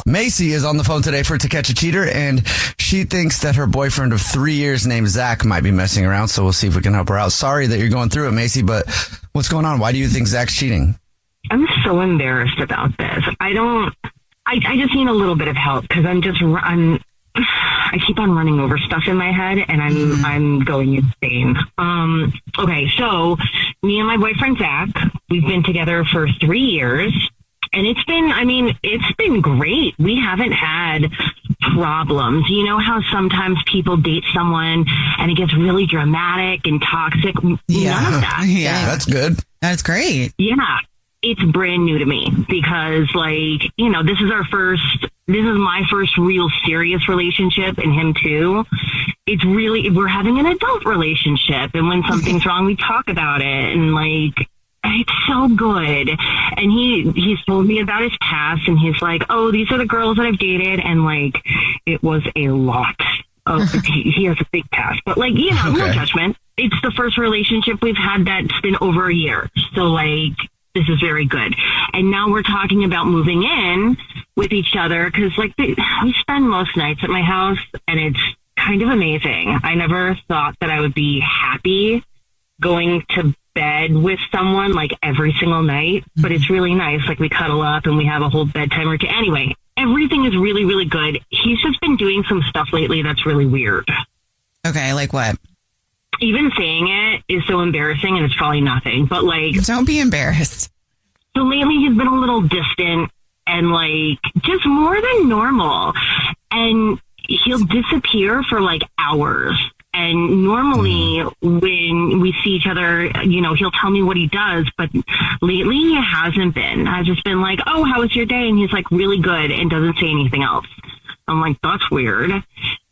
Macy is on the phone today for To Catch a Cheater, and she thinks that her boyfriend of 3 years named Zach might be messing around, so we'll see if we can help her out. Sorry that you're going through it, Macy, but what's going on? Why do you think Zach's cheating? I'm so embarrassed about this. I just need a little bit of help because I keep on running over stuff in my head and I'm going insane. Okay, so me and my boyfriend Zach, we've been together for 3 years and it's been great. We haven't had problems. You know how sometimes people date someone and it gets really dramatic and toxic? Yeah. None of that. Yeah, that's good. That's great. Yeah. It's brand new to me because this is my first real serious relationship and him too. We're having an adult relationship and when something's wrong, we talk about it and it's so good. And he's told me about his past and he's like, oh, these are the girls that I've dated. And it was a lot of, he has a big past, but no judgment. It's the first relationship we've had that's been over a year. So this is very good. And now we're talking about moving in with each other because we spend most nights at my house and it's kind of amazing. I never thought that I would be happy going to bed with someone every single night, but it's really nice. We cuddle up and we have a whole bedtime routine. Anyway, everything is really, really good. He's just been doing some stuff lately that's really weird. Okay, like what? Even saying it is so embarrassing and it's probably nothing, but don't be embarrassed. So lately he's been a little distant and just more than normal. And he'll disappear for hours. And normally when we see each other, he'll tell me what he does, but lately he hasn't been. I've just been oh, how was your day? And he's really good and doesn't say anything else. I'm that's weird.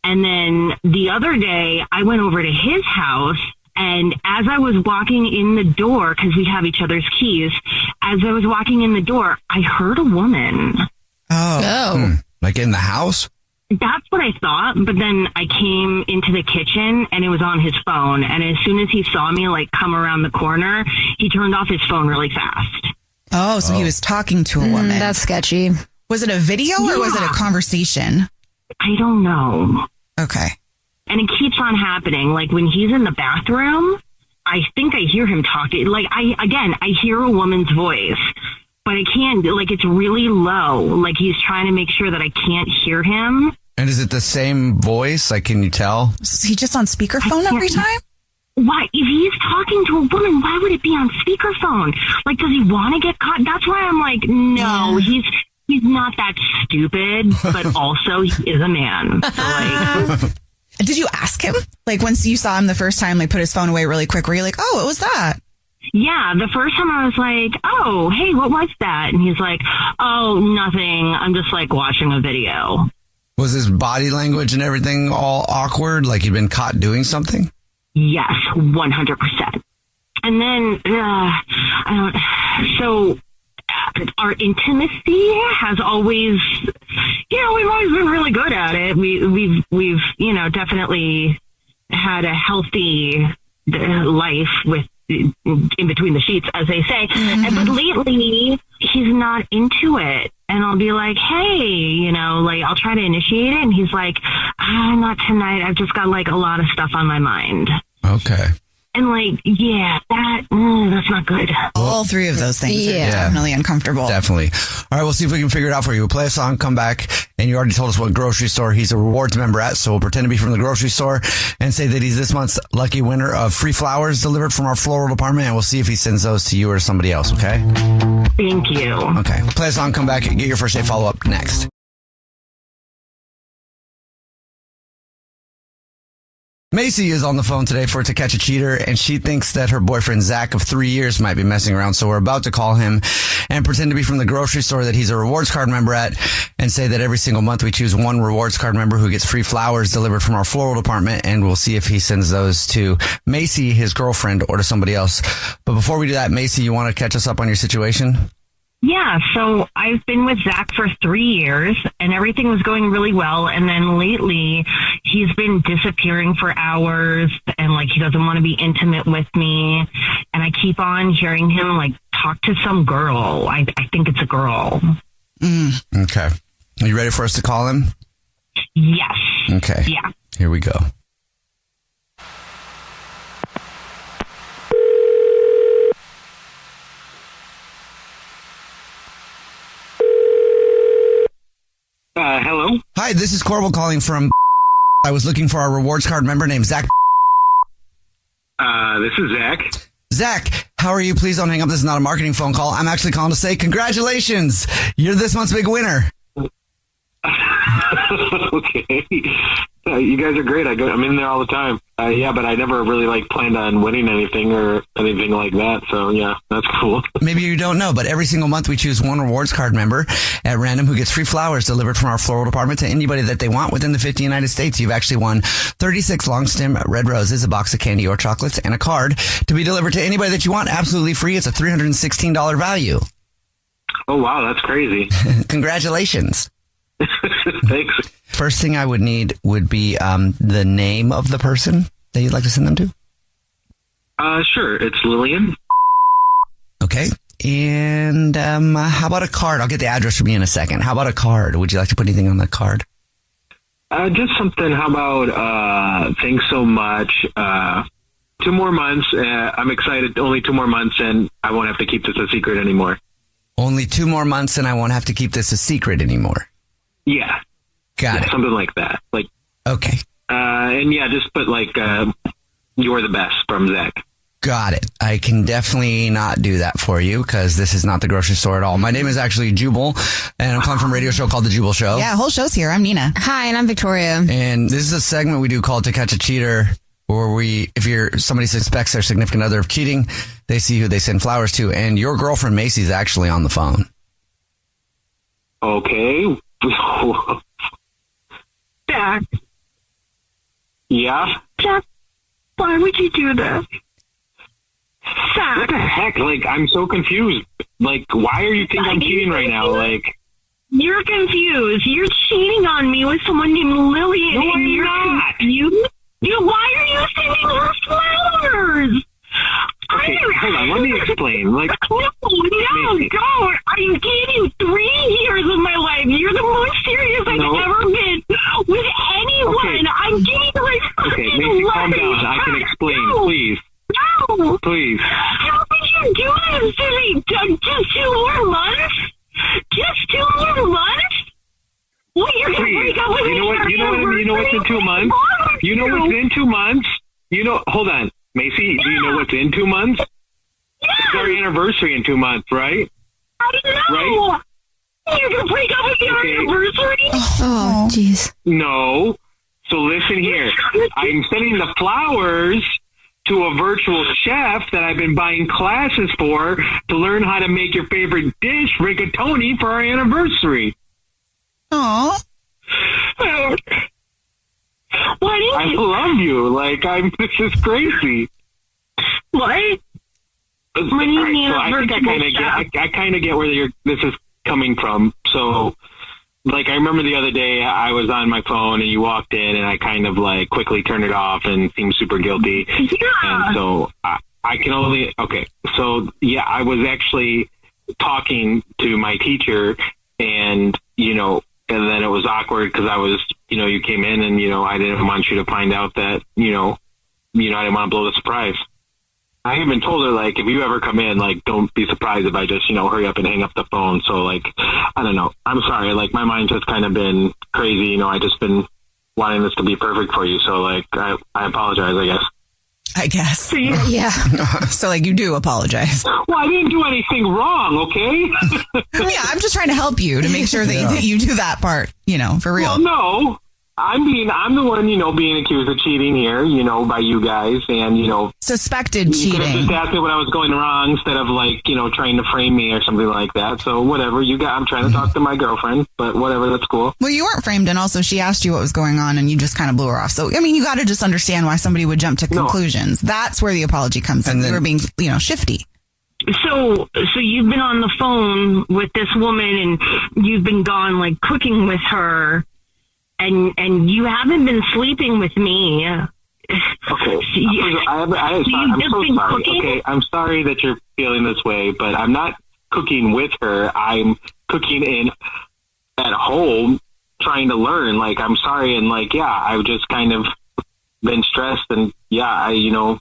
And then the other day I went over to his house and as I was walking in the door, because we have each other's keys, as I was walking in the door, I heard a woman. Oh. In the house? That's what I thought. But then I came into the kitchen and it was on his phone. And as soon as he saw me come around the corner, he turned off his phone really fast. Oh, so he was talking to a woman. That's sketchy. Was it a video or was it a conversation? I don't know. Okay. And it keeps on happening. When he's in the bathroom, I think I hear him talking. I hear a woman's voice, but I can't, it's really low. He's trying to make sure that I can't hear him. And is it the same voice? Can you tell? Is he just on speakerphone every time? Why? If he's talking to a woman, why would it be on speakerphone? Does he want to get caught? That's why I'm no, he's not that stupid, but also he is a man. So Did you ask him? Once you saw him the first time, put his phone away really quick, were you oh, what was that? Yeah, the first time I was oh, hey, what was that? And he's oh, nothing. I'm just watching a video. Was his body language and everything all awkward? He'd been caught doing something? Yes, 100%. And then, our intimacy has always, we've always been really good at it. We've definitely had a healthy life with in between the sheets, as they say. Mm-hmm. But lately he's not into it. And I'll be hey, I'll try to initiate it. And he's not tonight. I've just got a lot of stuff on my mind. Okay. And that's not good. All three of those things are definitely uncomfortable. Definitely. All right, we'll see if we can figure it out for you. We'll play a song, come back, and you already told us what grocery store he's a rewards member at, so we'll pretend to be from the grocery store and say that he's this month's lucky winner of free flowers delivered from our floral department, and we'll see if he sends those to you or somebody else, okay? Thank you. Okay. Play a song, come back, and get your first date follow-up next. Macy is on the phone today for To Catch a Cheater, and she thinks that her boyfriend Zach of 3 years might be messing around. So we're about to call him and pretend to be from the grocery store that he's a rewards card member at and say that every single month we choose one rewards card member who gets free flowers delivered from our floral department, and we'll see if he sends those to Macy, his girlfriend, or to somebody else. But before we do that, Macy, you want to catch us up on your situation? Yeah, so I've been with Zach for 3 years and everything was going really well. And then lately he's been disappearing for hours and he doesn't want to be intimate with me. And I keep on hearing him talk to some girl. I think it's a girl. Okay. Are you ready for us to call him? Yes. Okay. Yeah. Here we go. Hello? Hi, this is Corbel calling from... I was looking for our rewards card member named Zach. This is Zach. Zach, how are you? Please don't hang up. This is not a marketing phone call. I'm actually calling to say congratulations. You're this month's big winner. Okay. You guys are great. I'm in there all the time. Yeah, but I never really planned on winning anything or anything like that. So yeah, that's cool. Maybe you don't know, but every single month we choose one rewards card member at random who gets free flowers delivered from our floral department to anybody that they want within the 50 United States. You've actually won 36 long stem red roses, a box of candy or chocolates, and a card to be delivered to anybody that you want absolutely free. It's a $316 value. Oh, wow. That's crazy. Congratulations. Thanks. First thing I would need would be the name of the person that you'd like to send them to. Sure. It's Lillian. Okay. And how about a card? I'll get the address from you in a second. How about a card? Would you like to put anything on the card? Just something. How about thanks so much. 2 more months. I'm excited. Only 2 more months, and I won't have to keep this a secret anymore. Only 2 more months, and I won't have to keep this a secret anymore. Yeah. Got it. Something like that. Okay. And yeah, just put you're the best from Zach. Got it. I can definitely not do that for you because this is not the grocery store at all. My name is actually Jubal, and I'm calling from a radio show called The Jubal Show. Yeah, whole show's here. I'm Nina. Hi, and I'm Victoria. And this is a segment we do called To Catch a Cheater, where if somebody suspects their significant other of cheating, they see who they send flowers to, and your girlfriend Macy's actually on the phone. Okay. Jack. Yeah? Jack, why would you do this? Jack. What the heck? I'm so confused. Why are you think I'm cheating right now? You're confused. You're cheating on me with someone named Lillian. No, and I'm you're not. confused. Why are you sending her flowers? Okay, hold on. Let me explain. No, don't. I gave you 3 years of my life. You're the most serious I've ever been with anyone. Okay. I'm giving you Okay, Macy, calm down. I can explain, please. No. Please. How could you do this to me? Just 2 more months? Just 2 more months? What, you're going to break up with me? You know what's in 2 months? You know what's in 2 months? Hold on. Macy, do you know what's in 2 months? Yeah. It's our anniversary in 2 months, right? I know. Right? You're going to break up with your anniversary? Oh, jeez. No. So listen here. I'm sending the flowers to a virtual chef that I've been buying classes for to learn how to make your favorite dish, rigatoni, for our anniversary. Aw. Why didn't I you? love you. This is crazy. What? What do you mean? So I kind of get where this is coming from. So, I remember the other day I was on my phone and you walked in and I kind of quickly turned it off and seemed super guilty. Yeah. And so I can only, okay. So yeah, I was actually talking to my teacher and, and then it was awkward because I was, you came in and, I didn't want you to find out that, I didn't want to blow the surprise. I even told her, if you ever come in, don't be surprised if I just, hurry up and hang up the phone. So, I don't know. I'm sorry. My mind's just kind of been crazy. I just been wanting this to be perfect for you. So, I apologize, I guess. Yeah. So, you do apologize. Well, I didn't do anything wrong, okay? Yeah, I'm just trying to help you to make sure that you do that part, for real. Well, no. I'm the one, being accused of cheating here, by you guys, and suspected you cheating. could have just asked me what I was going wrong instead of trying to frame me or something like that. So whatever I'm trying to talk to my girlfriend, but whatever, that's cool. Well, you weren't framed, and also she asked you what was going on, and you just kind of blew her off. So you got to just understand why somebody would jump to conclusions. That's where the apology comes in. You were being, shifty. So you've been on the phone with this woman, and you've been gone cooking with her. And you haven't been sleeping with me. Okay. I'm so sorry. Okay, I'm sorry that you're feeling this way, but I'm not cooking with her. I'm cooking in at home trying to learn. Like, I'm sorry. And like, yeah, I've just kind of been stressed, and yeah, you're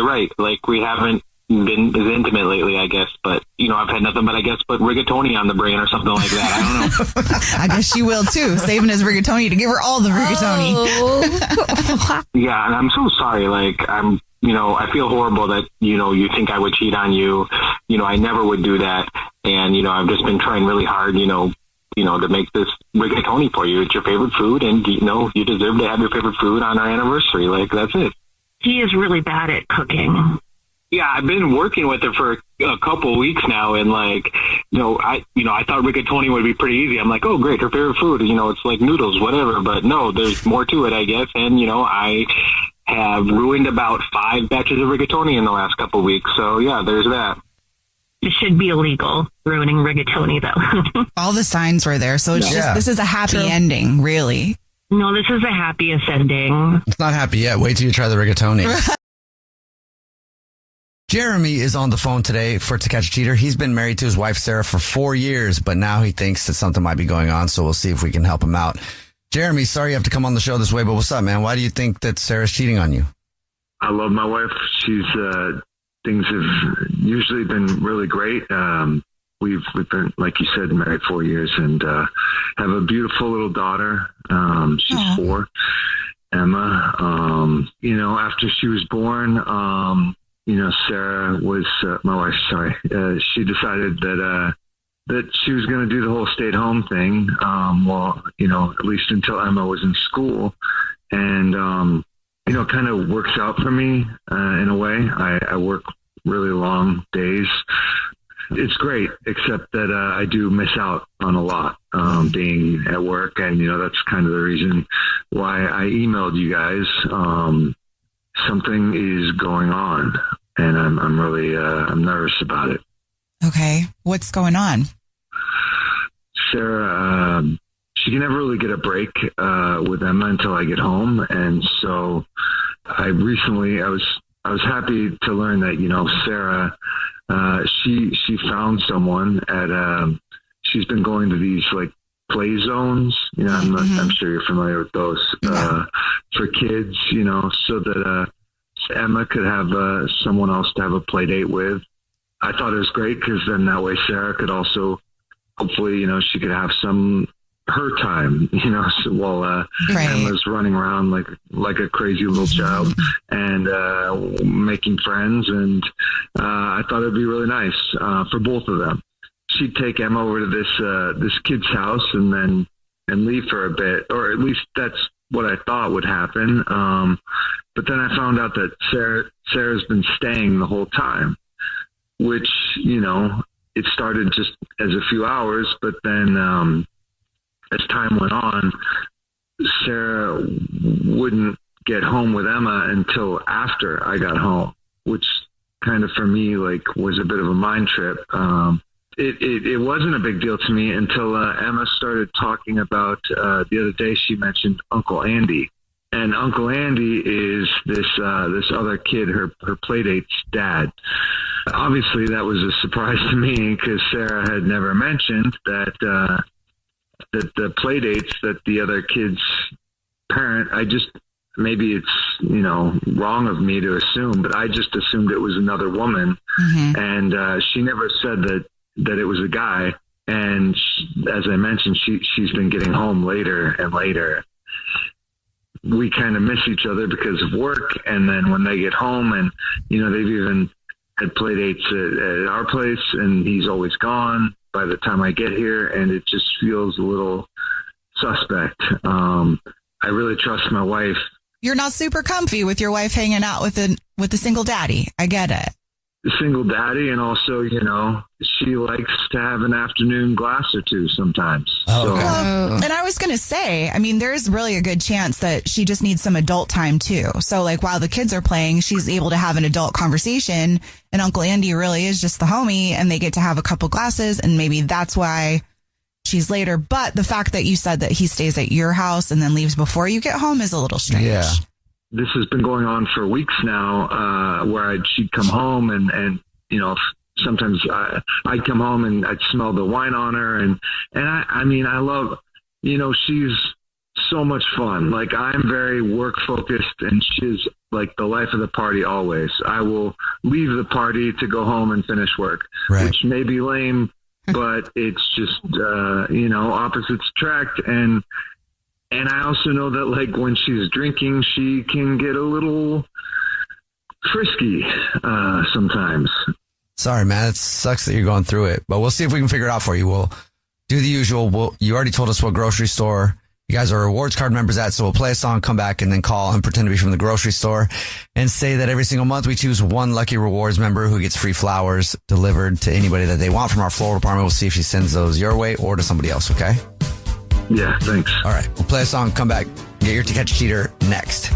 right. Like, we haven't been as intimate lately, I guess, but I've had nothing but rigatoni on the brain or something like that. I don't know. I guess she will too, saving his rigatoni to give her all the rigatoni. Oh. Yeah, and I'm so sorry. Like, I feel horrible that, you think I would cheat on you. I never would do that. And, I've just been trying really hard, to make this rigatoni for you. It's your favorite food, and, you deserve to have your favorite food on our anniversary. Like, that's it. He is really bad at cooking. Yeah, I've been working with her for a couple of weeks now, and like, I thought rigatoni would be pretty easy. I'm like, oh great, her favorite food, it's like noodles, whatever. But no, there's more to it, I guess. And I have ruined about 5 batches of rigatoni in the last couple of weeks. So yeah, there's that. It should be illegal, ruining rigatoni, though. All the signs were there, so it's just this is a happy ending, really. No, this is the happiest ending. It's not happy yet. Wait till you try the rigatoni. Jeremy is on the phone today for To Catch a Cheater. He's been married to his wife, Sarah, for 4 years, but now he thinks that something might be going on, so we'll see if we can help him out. Jeremy, sorry you have to come on the show this way, but what's up, man? Why do you think that Sarah's cheating on you? I love my wife. Things have usually been really great. We've been, like you said, married 4 years, and have a beautiful little daughter. She's 4, Emma. After she was born, Sarah was my wife. Sorry, she decided that she was going to do the whole stay-at-home thing. At least until Emma was in school, and kind of works out for me in a way. I work really long days. It's great, except that I do miss out on a lot being at work, and that's kind of the reason why I emailed you guys. Something is going on, and I'm really I'm nervous about it. Okay, what's going on? Sarah, she can never really get a break with Emma until I get home, and so I was happy to learn that Sarah, she found someone at she's been going to these like play zones. I'm sure you're familiar with those for kids. So that Emma could have someone else to have a play date with. I thought it was great because then that way Sarah could also, hopefully, she could have her time, while Emma's running around like a crazy little child and making friends. And I thought it'd be really nice for both of them. She'd take Emma over to this kid's house and leave for a bit, or at least that's what I thought would happen. But then I found out that Sarah's been staying the whole time, which, it started just as a few hours, but then as time went on, Sarah wouldn't get home with Emma until after I got home, which kind of for me was a bit of a mind trip. It wasn't a big deal to me until Emma started talking about the other day. She mentioned Uncle Andy, and Uncle Andy is this other kid, her playdate's dad. Obviously, that was a surprise to me because Sarah had never mentioned that the playdates that the other kid's parent. Maybe it's wrong of me to assume, but I just assumed it was another woman, and she never said that it was a guy. And as I mentioned, she's been getting home later and later. We kind of miss each other because of work, and then when they get home, and they've even had play dates at our place, and he's always gone by the time I get here, and it just feels a little suspect. I really trust my wife. You're not super comfy with your wife hanging out with a single daddy. I get it. Single daddy, and also, she likes to have an afternoon glass or two sometimes. Oh, okay. Well, and I was going to say, there's really a good chance that she just needs some adult time too. So while the kids are playing, she's able to have an adult conversation, and Uncle Andy really is just the homie, and they get to have a couple glasses, and maybe that's why she's later. But the fact that you said that he stays at your house and then leaves before you get home is a little strange. Yeah. This has been going on for weeks now, where she'd come home and sometimes I'd come home and I'd smell the wine on her. And I mean, I love, she's so much fun. Like, I'm very work focused, and she's like the life of the party always. I will leave the party to go home and finish work, which may be lame, but it's just, opposites attract. And I also know that, like, when she's drinking, she can get a little frisky sometimes. Sorry, man. It sucks that you're going through it, but we'll see if we can figure it out for you. We'll do the usual. You already told us what grocery store you guys are rewards card members at, so we'll play a song, come back, and then call and pretend to be from the grocery store and say that every single month we choose one lucky rewards member who gets free flowers delivered to anybody that they want from our floral department. We'll see if she sends those your way or to somebody else, okay? Yeah, thanks. All right, we'll play a song, come back, get your To Catch a Cheater next.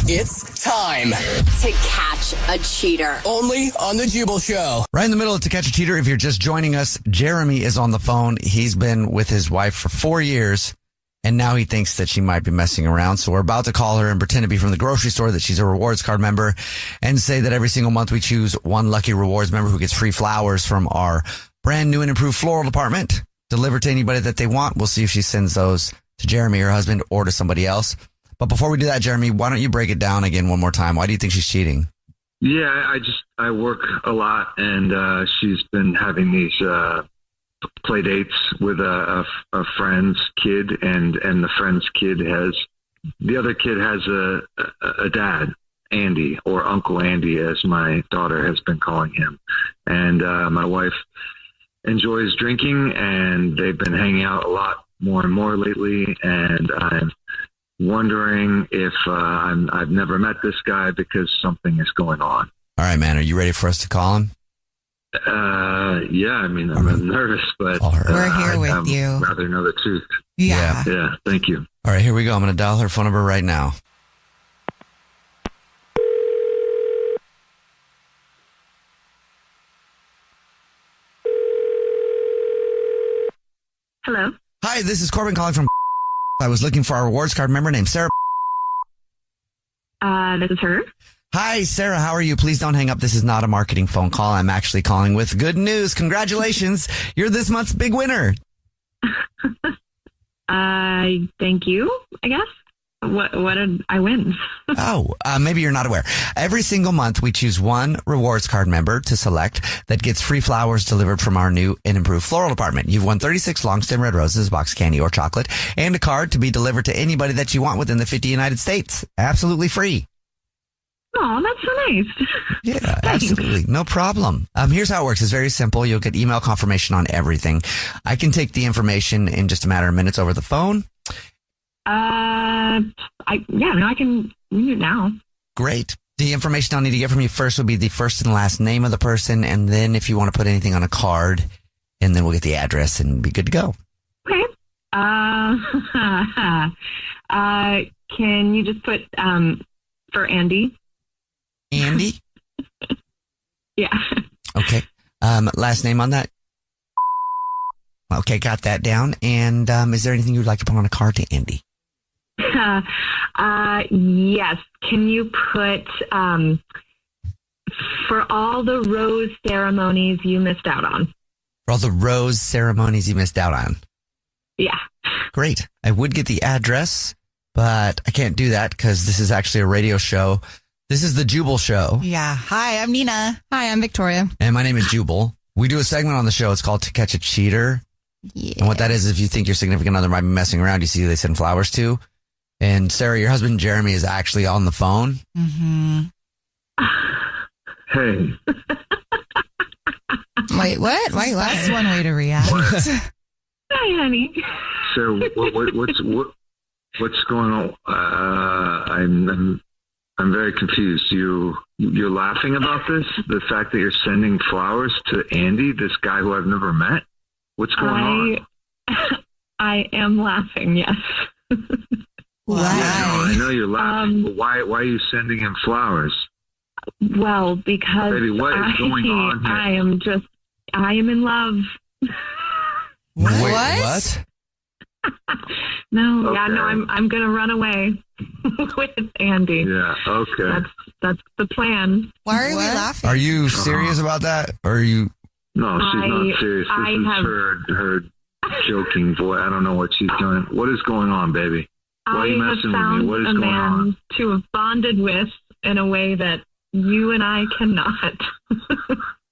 It's time To catch a cheater. only on the Jubal Show. Right in the middle of To Catch a Cheater, if you're just joining us, Jeremy is on the phone. He's been with his wife for 4 years, and now he thinks that she might be messing around. So we're about to call her and pretend to be from the grocery store, that she's a rewards card member, and say that every single month we choose one lucky rewards member who gets free flowers from our brand new and improved floral department delivered to anybody that they want. We'll see if she sends those to Jeremy, her husband, or to somebody else. But before we do that, Jeremy, why don't you break it down again one more time? Why do you think she's cheating? Yeah, I work a lot, and she's been having these play dates with a friend's kid, and the friend's kid the other kid has a dad, Andy, or Uncle Andy, as my daughter has been calling him. And my wife enjoys drinking, and they've been hanging out a lot more and more lately, and I'm wondering if I've never met this guy because something is going on. All right, man. Are you ready for us to call him? Yeah, I mean, I'm nervous, but we're here with I'd you. rather know the truth. Yeah. Yeah, thank you. All right, here we go. I'm going to dial her phone number right now. Hello. Hi, this is Corbin calling from. I was looking for our rewards card member named Sarah. This is her. Hi, Sarah. How are you? Please don't hang up. This is not a marketing phone call. I'm actually calling with good news. Congratulations. You're this month's big winner. Thank you, I guess. What did I win? Maybe you're not aware. Every single month, we choose one rewards card member to select that gets free flowers delivered from our new and improved floral department. You've won 36 long stem red roses, box candy, or chocolate, and a card to be delivered to anybody that you want within the 50 United States. Absolutely free. Oh, that's so nice. Yeah, absolutely. No problem. Here's how it works. It's very simple. You'll get email confirmation on everything. I can take the information in just a matter of minutes over the phone. I can read it now. Great. The information I'll need to get from you first will be the first and last name of the person, and then if you want to put anything on a card, and then we'll get the address and be good to go. Okay. Can you just put for Andy? Andy? Yeah. Okay. Last name on that? Okay, got that down. And is there anything you'd like to put on a card to Andy? Yes. Can you put for all the rose ceremonies you missed out on? For all the rose ceremonies you missed out on? Yeah. Great. I would get the address, but I can't do that because this is actually a radio show. This is the Jubal Show. Yeah. Hi, I'm Nina. Hi, I'm Victoria. And my name is Jubal. We do a segment on the show. It's called To Catch a Cheater. Yeah. And what that is, if you think your significant other might be messing around, you see who they send flowers to. And Sarah, your husband Jeremy is actually on the phone. Mm-hmm. Hey. Wait, what? Why are you That's laughing? one way to react. Hi, honey. So what's going on? I'm very confused. You're laughing about this? The fact that you're sending flowers to Andy, this guy who I've never met? What's going on? I am laughing, yes. Why? Yeah, no, I know you're laughing, but why are you sending him flowers? Well, because Baby, what is going on here? I am in love. Wait, What? what? No, Okay. I'm gonna run away with Andy. Yeah. Okay. That's the plan. Why are we laughing? Are you serious about that? Or are you? No, she's not serious. This is her joking voice. I don't know what she's doing. What is going on, baby? Why are you I have messing with me? found What is a going man on? to have bonded with in a way that you and I cannot.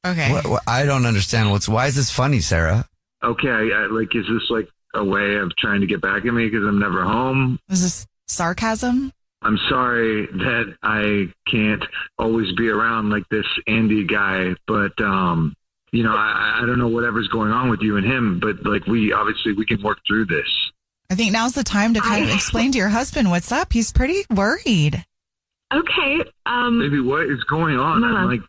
Okay. What, I don't understand. Why is this funny, Sarah? Okay, is this like a way of trying to get back at me because I'm never home? Is this sarcasm? I'm sorry that I can't always be around like this Andy guy, but I don't know whatever's going on with you and him, but like we can work through this. I think now's the time to kind of explain to your husband what's up. He's pretty worried. Okay. Baby, what is going on? No. I'm like,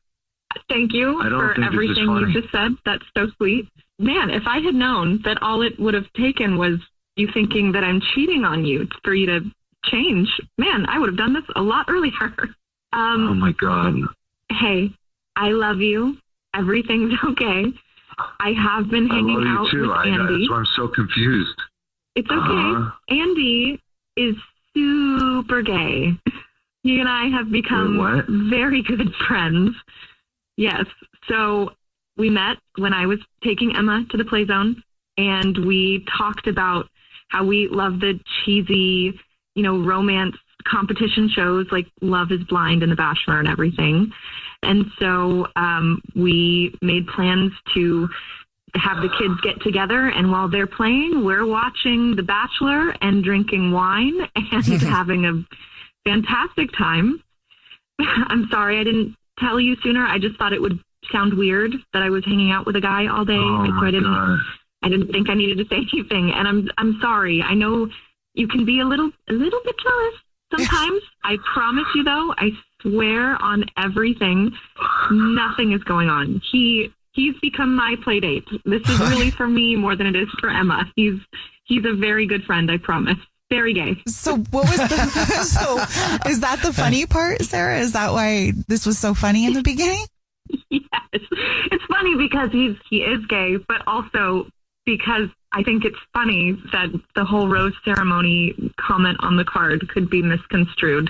Thank you I don't for think this is everything funny. you just said. That's so sweet. Man, if I had known that all it would have taken was you thinking that I'm cheating on you for you to change, man, I would have done this a lot earlier. oh my God. Hey, I love you. Everything's okay. I have been I hanging love out you too. with Andy. That's why I'm so confused. It's okay. Uh-huh. Andy is super gay. He and I have become Wait, what? very good friends. Yes. So we met when I was taking Emma to the play zone, and we talked about how we love the cheesy, romance competition shows like Love is Blind and The Bachelor and everything. And so we made plans to have the kids get together, and while they're playing, we're watching The Bachelor and drinking wine and having a fantastic time. I'm sorry I didn't tell you sooner. I just thought it would sound weird that I was hanging out with a guy all day. Oh so my God. I didn't think I needed to say anything. And I'm sorry. I know you can be a little bit jealous sometimes. I promise you though, I swear on everything, nothing is going on. He's become my play date. This is really for me more than it is for Emma. He's a very good friend, I promise. Very gay. So what was so is that the funny part, Sarah? Is that why this was so funny in the beginning? Yes. It's funny because he is gay, but also because I think it's funny that the whole rose ceremony comment on the card could be misconstrued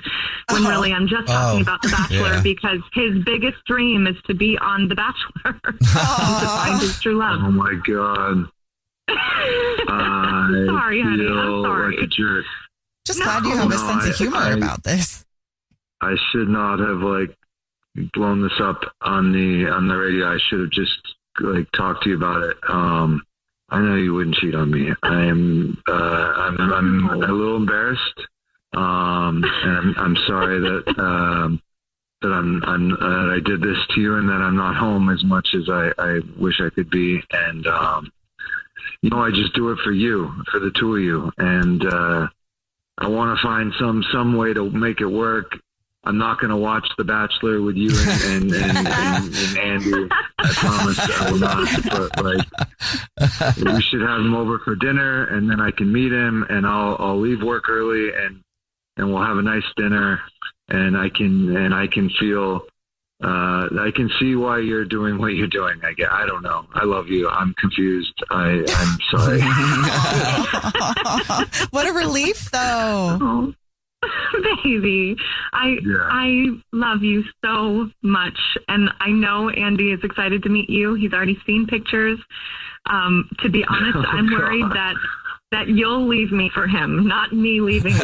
when really I'm just talking about The Bachelor because his biggest dream is to be on The Bachelor and to find his true love. Oh my God. I'm sorry, honey. I'm sorry. Like a jerk. Just glad you have a sense of humor about this. I should not have blown this up on the radio. I should have just talked to you about it. I know you wouldn't cheat on me. I'm a little embarrassed, and I'm sorry that I did this to you, and that I'm not home as much as I wish I could be. And I just do it for you, for the two of you, and I want to find some way to make it work. I'm not going to watch The Bachelor with you and Andy. I promise I will not. But we should have him over for dinner, and then I can meet him, and I'll leave work early, and we'll have a nice dinner, and I can feel. I can see why you're doing what you're doing. I don't know. I love you. I'm confused. I'm sorry. What a relief, though. Oh. Baby, I love you so much, and I know Andy is excited to meet you. He's already seen pictures. To be honest, I'm worried that you'll leave me for him, not me leaving you.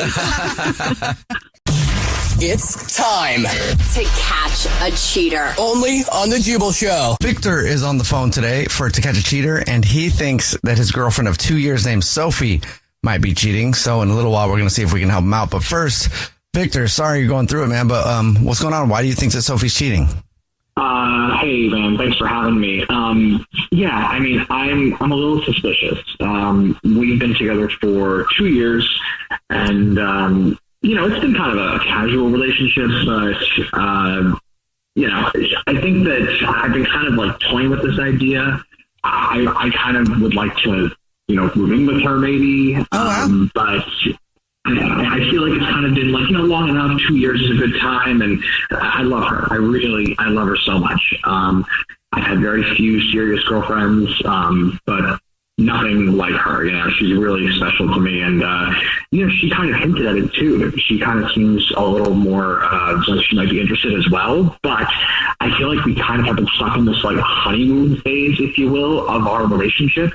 It's time To catch a cheater. only on the Jubal Show. Victor is on the phone today for To Catch a Cheater, and he thinks that his girlfriend of 2 years named Sophie might be cheating. So in a little while, we're going to see if we can help him out. But first, Victor, sorry you're going through it, man. But what's going on? Why do you think that Sophie's cheating? Hey, man, thanks for having me. Yeah, I mean, I'm a little suspicious. We've been together for 2 years, and it's been kind of a casual relationship, but I think that I've been kind of toying with this idea. I kind of would like to, move in with her maybe. But I feel like it's kind of been long enough. 2 years is a good time, and I love her. I love her so much. I've had very few serious girlfriends, but nothing like her. You know, she's really special to me. And, you know, she kind of hinted at it too. She kind of seems a little more, like she might be interested as well. But I feel like we kind of have been stuck in this like honeymoon phase, if you will, of our relationship.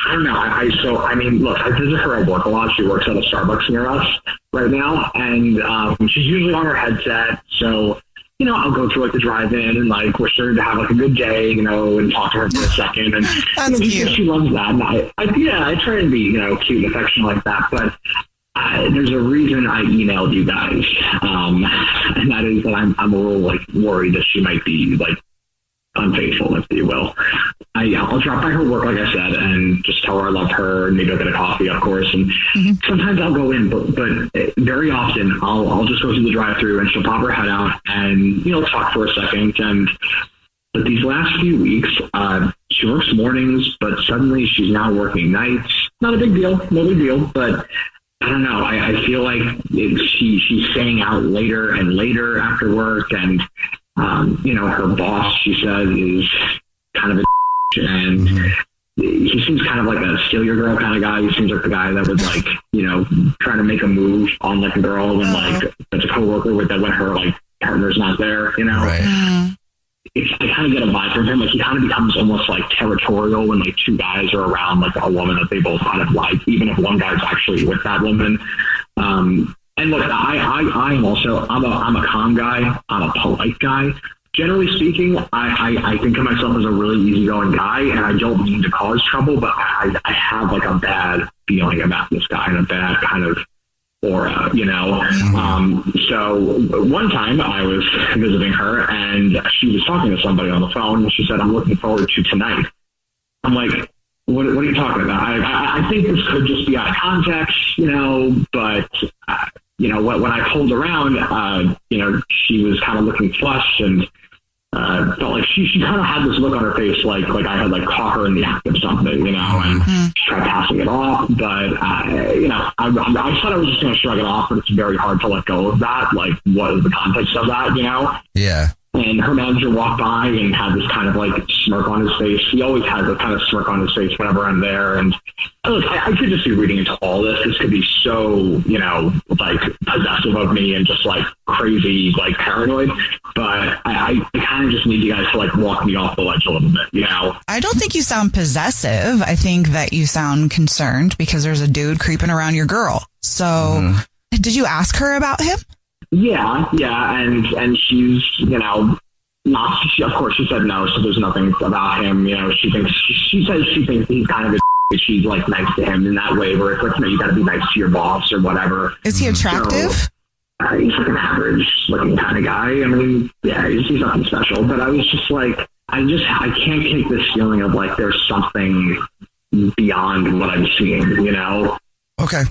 I don't know. I mean, look, I visit her at work a lot. She works at a Starbucks near us right now. And, she's usually on her headset. So, you know, I'll go through like the drive-in and like wish her to have like a good day, you know, and talk to her for a second. And That's cute. She loves that. And I try and be, you know, cute and affectionate like that. But there's a reason I emailed you guys, and that is that I'm a little like worried that she might be like unfaithful, if you will. I'll drop by her work, like I said, and just tell her I love her, and maybe I'll get a coffee, of course. And sometimes I'll go in, but very often I'll just go through the drive-thru, and she'll pop her head out and, you know, talk for a second. But these last few weeks, she works mornings, but suddenly she's now working nights. Not a big deal, no big deal, but I don't know. I feel like she's staying out later and later after work, and you know, her boss, she says, is kind of a and he seems kind of like a steal your girl kind of guy. He seems like the guy that would like, you know, trying to make a move on like a girl when like that's a coworker with that when her like partner's not there, you know. Right. I kind of get a vibe from him. Like he kind of becomes almost like territorial when like two guys are around like a woman that they both kind of like, even if one guy's actually with that woman. And look, I'm a calm guy. I'm a polite guy. Generally speaking, I think of myself as a really easygoing guy, and I don't mean to cause trouble, but I have like a bad feeling about this guy and a bad kind of aura, you know? So one time I was visiting her, and she was talking to somebody on the phone, and she said, "I'm looking forward to tonight." I'm like, what are you talking about? I think this could just be out of context, you know, but... you know, when I pulled around, you know, she was kind of looking flushed and felt like she kind of had this look on her face like I had like caught her in the act of something, you know, and she tried passing it off. But, you know, I thought I was just going to shrug it off, but it's very hard to let go of that. Like, what is the context of that, you know? Yeah. And her manager walked by and had this kind of like smirk on his face. He always has a kind of smirk on his face whenever I'm there. And look, I could just be reading into all this. This could be so, you know, like possessive of me and just like crazy, like paranoid. But I kind of just need you guys to like walk me off the ledge a little bit, you know? I don't think you sound possessive. I think that you sound concerned because there's a dude creeping around your girl. So did you ask her about him? Yeah, and she's, you know, of course she said no, so there's nothing about him, you know, she says she thinks he's kind of a but she's like nice to him in that way where it's like, you know, you gotta be nice to your boss or whatever. Is he attractive? So, he's like an average looking kind of guy. I mean, yeah, he's nothing special, but I was just like, I can't take this feeling of like there's something beyond what I'm seeing, you know? Okay.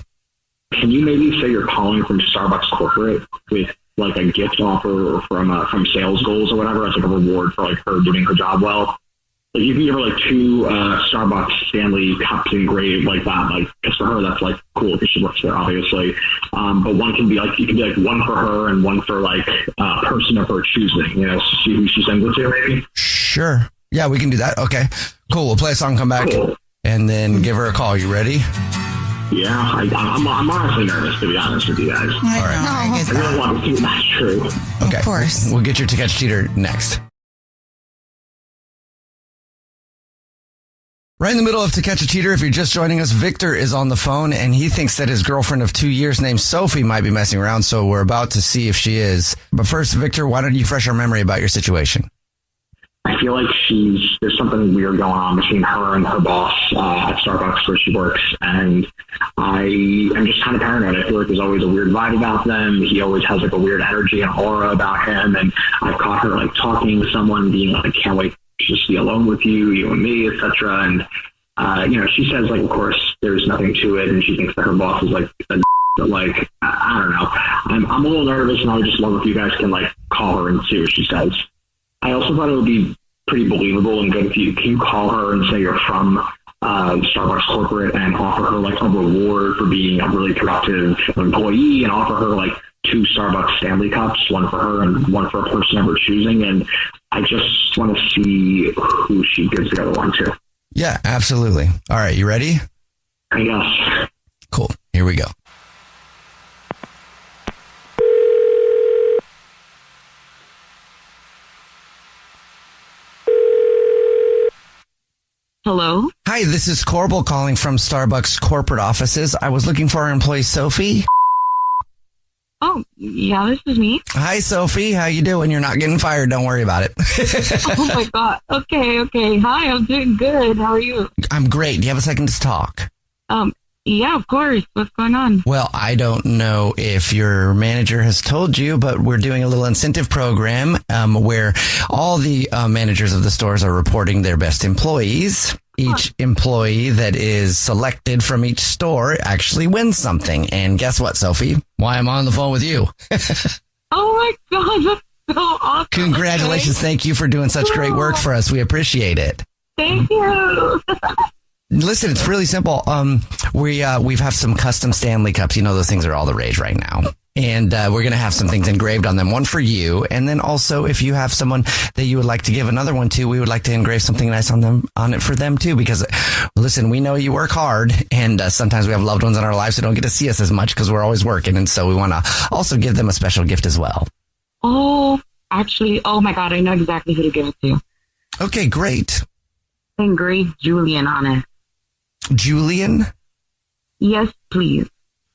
Can you maybe say you're calling from Starbucks corporate with like a gift offer from sales goals or whatever as like a reward for like her doing her job well? Like you can give her like 2 Starbucks Stanley cups engraved like that. Like because for her that's like cool because she works there obviously. But one can be like, you can be like one for her and one for like a person of her choosing. You know, see who she sends it to maybe. Sure. Yeah, we can do that. Okay. Cool. We'll play a song, come back, and then give her a call. You ready? Yeah, I'm honestly nervous, to be honest with you guys. All right. I really want to see that's true. Okay. Of course. We'll get your To Catch a Cheater next. Right in the middle of To Catch a Cheater, if you're just joining us, Victor is on the phone, and he thinks that his girlfriend of 2 years named Sophie might be messing around, so we're about to see if she is. But first, Victor, why don't you refresh our memory about your situation? I feel like there's something weird going on between her and her boss at Starbucks where she works, and I am just kind of paranoid. I feel like there's always a weird vibe about them. He always has like a weird energy and aura about him, and I've caught her like talking to someone, being like, "Can't wait to just be alone with you, you and me," etc. And you know, she says like, of course, there's nothing to it, and she thinks that her boss is like a but like I don't know. I'm a little nervous, and I would just love if you guys can like call her and see what she says. I also thought it would be pretty believable and good if you can call her and say you're from Starbucks corporate and offer her like a reward for being a really productive employee and offer her like 2 Starbucks Stanley cups, one for her and one for a person of her choosing. And I just want to see who she gives the other one to. Yeah, absolutely. All right, you ready? I guess. Cool. Here we go. Hello? Hi, this is Corbel calling from Starbucks corporate offices. I was looking for our employee, Sophie. Oh, yeah, this is me. Hi, Sophie. How you doing? You're not getting fired. Don't worry about it. Oh, my God. Okay. Hi, I'm doing good. How are you? I'm great. Do you have a second to talk? Yeah, of course. What's going on? Well, I don't know if your manager has told you, but we're doing a little incentive program where all the managers of the stores are reporting their best employees. Each employee that is selected from each store actually wins something. And guess what, Sophie? Why I'm on the phone with you. Oh, my God. That's so awesome. Congratulations. Okay. Thank you for doing such great work for us. We appreciate it. Thank you. Listen, it's really simple. We have some custom Stanley cups. You know, those things are all the rage right now. And we're going to have some things engraved on them, one for you. And then also, if you have someone that you would like to give another one to, we would like to engrave something nice on it for them too. Because listen, we know you work hard, and sometimes we have loved ones in our lives who don't get to see us as much because we're always working. And so we want to also give them a special gift as well. Oh, actually, oh my God, I know exactly who to give it to. Okay, great. Engrave Julian on it. Julian? Yes, please.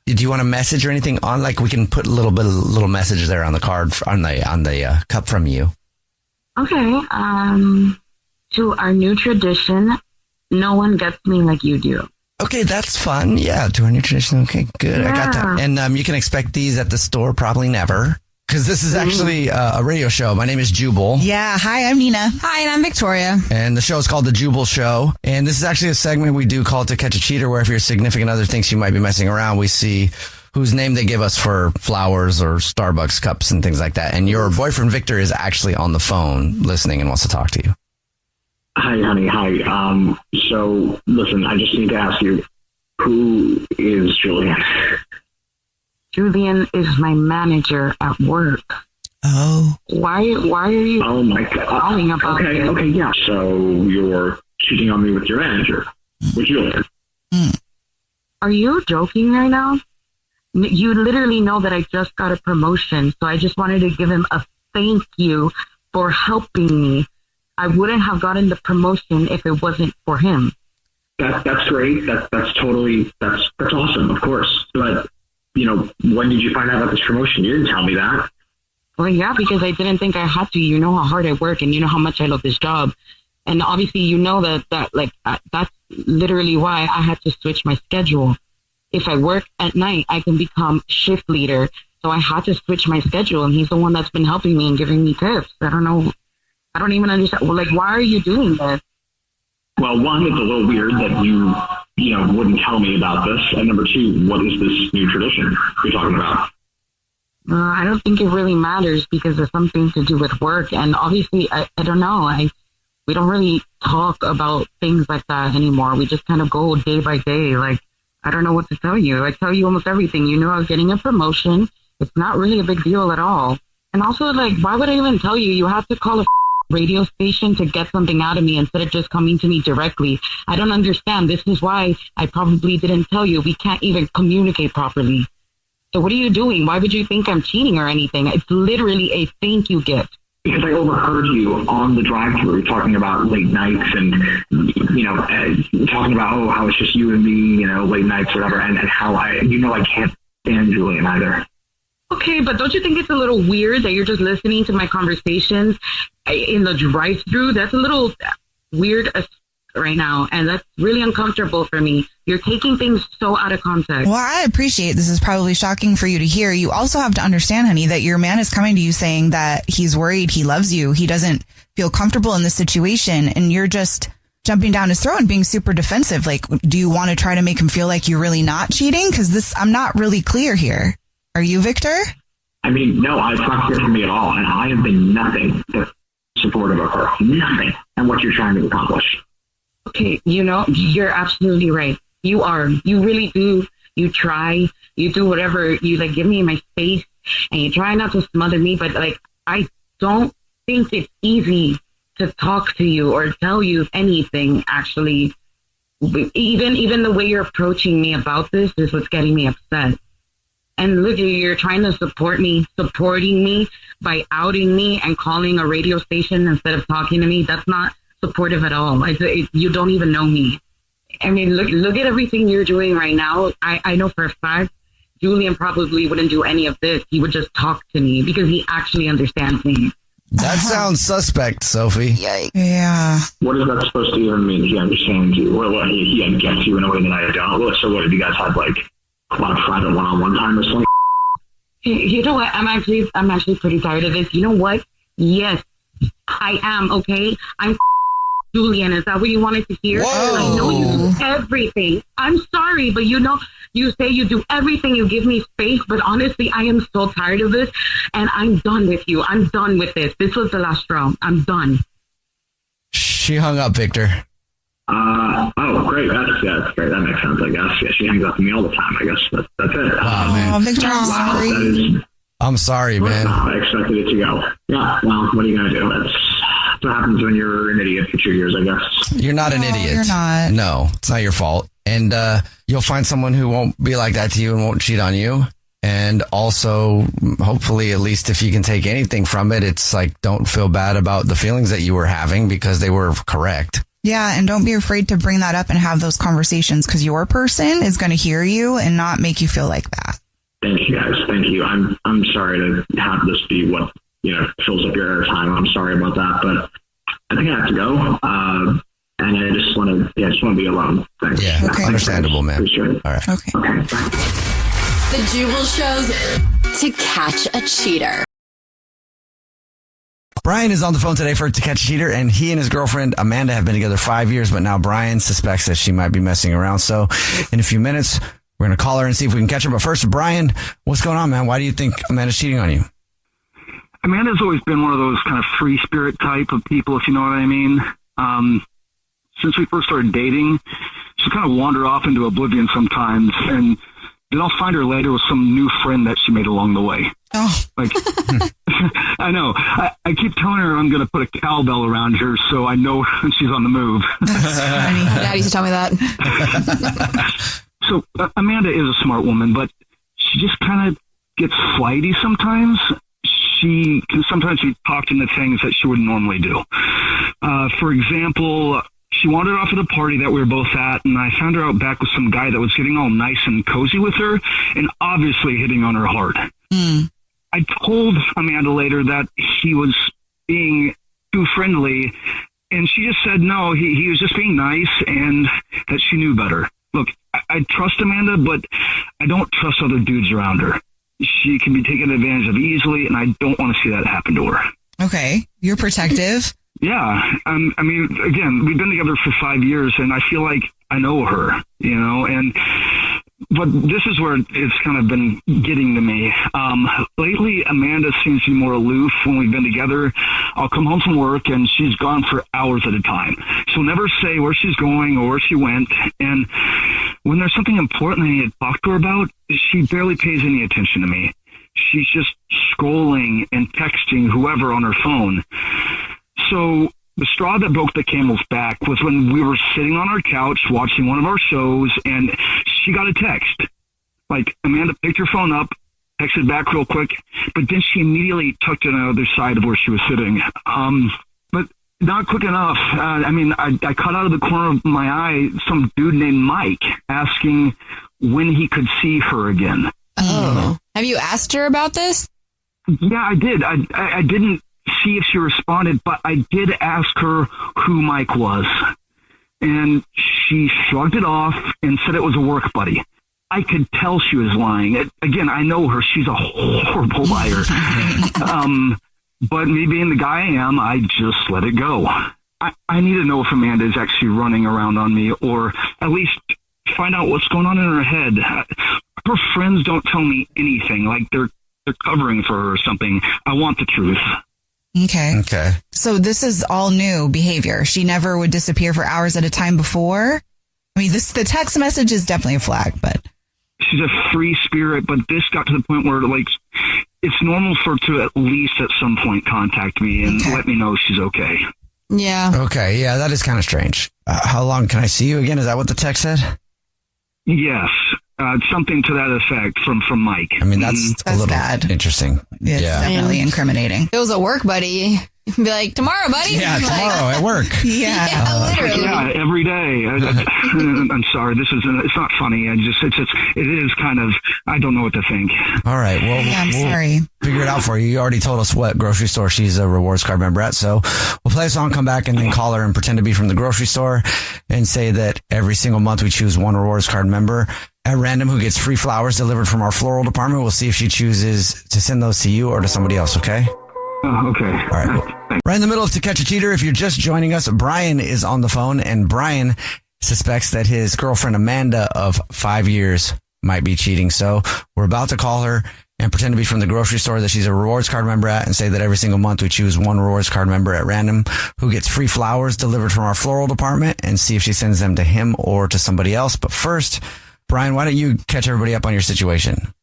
Do you want a message or anything on? Like, we can put a little message there on the card, on the cup from you. Okay. To our new tradition, no one gets me like you do. Okay, that's fun. Yeah, to our new tradition. Okay, good. Yeah. I got that. And you can expect these at the store, probably never. Because this is actually a radio show. My name is Jubal. Yeah. Hi, I'm Nina. Hi, and I'm Victoria. And the show is called The Jubal Show. And this is actually a segment we do called To Catch a Cheater, where if your significant other thinks you might be messing around, we see whose name they give us for flowers or Starbucks cups and things like that. And your boyfriend, Victor, is actually on the phone listening and wants to talk to you. Hi, honey. Hi. So, listen, I just need to ask you, who is Julian? Julian is my manager at work. Oh. Why are you calling about it? Okay, yeah. So you're cheating on me with your manager, with Julian. Are you joking right now? You literally know that I just got a promotion, so I just wanted to give him a thank you for helping me. I wouldn't have gotten the promotion if it wasn't for him. That's great. That's awesome, of course. But you know, when did you find out about this promotion? You didn't tell me that. Well, yeah, because I didn't think I had to. You know how hard I work, and you know how much I love this job. And obviously, you know that's literally why I had to switch my schedule. If I work at night, I can become shift leader. So I had to switch my schedule, and he's the one that's been helping me and giving me tips. I don't know. I don't even understand. Well, why are you doing this? Well, one, it's a little weird that you wouldn't tell me about this. And number two, what is this new tradition you're talking about? I don't think it really matters because it's something to do with work. And obviously, I don't know. We don't really talk about things like that anymore. We just kind of go day by day. Like, I don't know what to tell you. I tell you almost everything. You know, I was getting a promotion. It's not really a big deal at all. And also, why would I even tell you? You have to call a radio station to get something out of me instead of just coming to me directly. I don't understand. This is why I probably didn't tell you. We can't even communicate properly. So what are you doing? Why would you think I'm cheating or anything? It's literally a thank you gift. Because I overheard you on the drive-thru talking about late nights and, talking about, how it's just you and me, late nights, whatever, and how I can't stand Julian either. Okay, but don't you think it's a little weird that you're just listening to my conversations in the drive-thru? That's a little weird right now, and that's really uncomfortable for me. You're taking things so out of context. Well, I appreciate this is probably shocking for you to hear. You also have to understand, honey, that your man is coming to you saying that he's worried, he loves you, he doesn't feel comfortable in this situation, and you're just jumping down his throat and being super defensive. Like, do you want to try to make him feel like you're really not cheating? Because I'm not really clear here. Are you, Victor? I mean, no, it's not clear for me at all, and I have been nothing but supportive of her. Nothing. And what you're trying to accomplish. Okay, you're absolutely right. You are. You really do. You try. You do whatever. You give me my space, and you try not to smother me. But I don't think it's easy to talk to you or tell you anything, actually. Even the way you're approaching me about this is what's getting me upset. And look, you're trying to supporting me by outing me and calling a radio station instead of talking to me. That's not supportive at all. You don't even know me. I mean, look at everything you're doing right now. I know for a fact Julian probably wouldn't do any of this. He would just talk to me because he actually understands me. That sounds suspect, Sophie. Yikes. Yeah. What is that supposed to even mean? He understands you. What he gets you in a way that I don't. So what, have you guys had like a lot of private one-on-one time or something? You know what? I'm actually pretty tired of this. You know what? Yes, I am. Okay, I'm Julian. Is that what you wanted to hear? Whoa. I know you do everything. I'm sorry, but you say you do everything. You give me space, but honestly, I am so tired of this, and I'm done with you. I'm done with this. This was the last straw. I'm done. She hung up, Victor. Oh, great. That's great. That makes sense, I guess. Yeah, she hangs up with me all the time, I guess. That's it. Wow, man. Oh, Victor, I'm sorry. I'm sorry, man. I expected it to go. Yeah, well, what are you going to do? That's what happens when you're an idiot for 2 years, I guess. You're not an idiot. You're not. No, it's not your fault. And you'll find someone who won't be like that to you and won't cheat on you. And also, hopefully, at least if you can take anything from it, it's like, don't feel bad about the feelings that you were having because they were correct. Yeah, and don't be afraid to bring that up and have those conversations because your person is going to hear you and not make you feel like that. Thank you, guys. Thank you. I'm sorry to have this be what, fills up your airtime. I'm sorry about that, but I think I have to go. And I just want to be alone. Thanks. Yeah, okay. Understandable, man. Appreciate it. All right. Okay. The Jubal Show's To Catch a Cheater. Brian is on the phone today for To Catch a Cheater, and he and his girlfriend Amanda have been together 5 years, but now Brian suspects that she might be messing around. So in a few minutes, we're going to call her and see if we can catch her. But first, Brian, what's going on, man? Why do you think Amanda's cheating on you? Amanda's always been one of those kind of free spirit type of people, if you know what I mean. Since we first started dating, she kind of wander off into oblivion sometimes, and then I'll find her later with some new friend that she made along the way. Oh. Like, I know. I keep telling her I'm going to put a cowbell around her so I know she's on the move. That's funny. Dad used to tell me that. So Amanda is a smart woman, but she just kind of gets flighty sometimes. She can sometimes be talked into things that she wouldn't normally do. For example, she wandered off at a party that we were both at, and I found her out back with some guy that was getting all nice and cozy with her and obviously hitting on her hard. Mm. I told Amanda later that he was being too friendly, and she just said no, he was just being nice and that she knew better. Look, I trust Amanda, but I don't trust other dudes around her. She can be taken advantage of easily, and I don't want to see that happen to her. Okay. You're protective. Yeah. I mean, again, we've been together for 5 years, and I feel like I know her, but this is where it's kind of been getting to me. Lately, Amanda seems to be more aloof when we've been together. I'll come home from work, and she's gone for hours at a time. She'll never say where she's going or where she went, and when there's something important I need to talk to her about, she barely pays any attention to me. She's just scrolling and texting whoever on her phone. So the straw that broke the camel's back was when we were sitting on our couch watching one of our shows, and she got a text. Like, Amanda picked her phone up, texted back real quick, but then she immediately tucked it on the other side of where she was sitting. But not quick enough. I caught out of the corner of my eye some dude named Mike asking when he could see her again. Oh. Have you asked her about this? Yeah, I did. I didn't see if she responded, but I did ask her who Mike was. And she shrugged it off and said it was a work buddy. I could tell she was lying. Again, I know her. She's a horrible liar. But me being the guy I am, I just let it go. I need to know if Amanda is actually running around on me, or at least find out what's going on in her head. Her friends don't tell me anything, like they're covering for her or something. I want the truth. Okay. So this is all new behavior. She never would disappear for hours at a time before. I mean, the text message is definitely a flag, but she's a free spirit. But this got to the point where, like, it's normal for her to at least at some point contact me and let me know she's okay. Yeah. Okay, yeah, that is kind of strange. How long can I see you again? Is that what the text said? Yes. Something to that effect from Mike. I mean, that's a little bad. Interesting. It's definitely incriminating. If it was a work buddy, you'd be like, tomorrow, buddy. Yeah, tomorrow at work. Yeah. Literally. Yeah, every day. I'm sorry. It's not funny. It is kind of, I don't know what to think. All right. Well, I'm we'll sorry. figure it out for you. You already told us what grocery store she's a rewards card member at. So we'll play a song, come back, and then call her and pretend to be from the grocery store and say that every single month we choose one rewards card member at random who gets free flowers delivered from our floral department. We'll see if she chooses to send those to you or to somebody else. Okay. Okay. All right. Right in the middle of To Catch a Cheater. If you're just joining us, Brian is on the phone, and Brian suspects that his girlfriend Amanda of 5 years might be cheating. So we're about to call her and pretend to be from the grocery store that she's a rewards card member at and say that every single month we choose one rewards card member at random who gets free flowers delivered from our floral department and see if she sends them to him or to somebody else. But first, Brian, why don't you catch everybody up on your situation?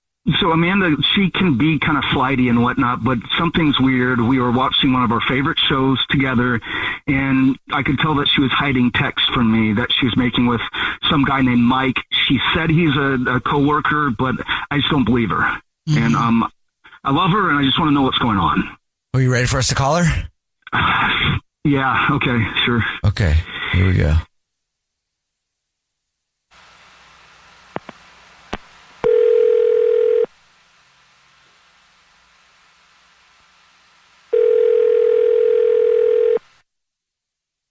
So Amanda, she can be kind of flighty and whatnot, but something's weird. We were watching one of our favorite shows together, and I could tell that she was hiding texts from me that she was making with some guy named Mike. She said he's a coworker, but I just don't believe her. Mm-hmm. And I love her, and I just want to know what's going on. Are you ready for us to call her? Yeah. Okay. Sure. Okay. Here we go.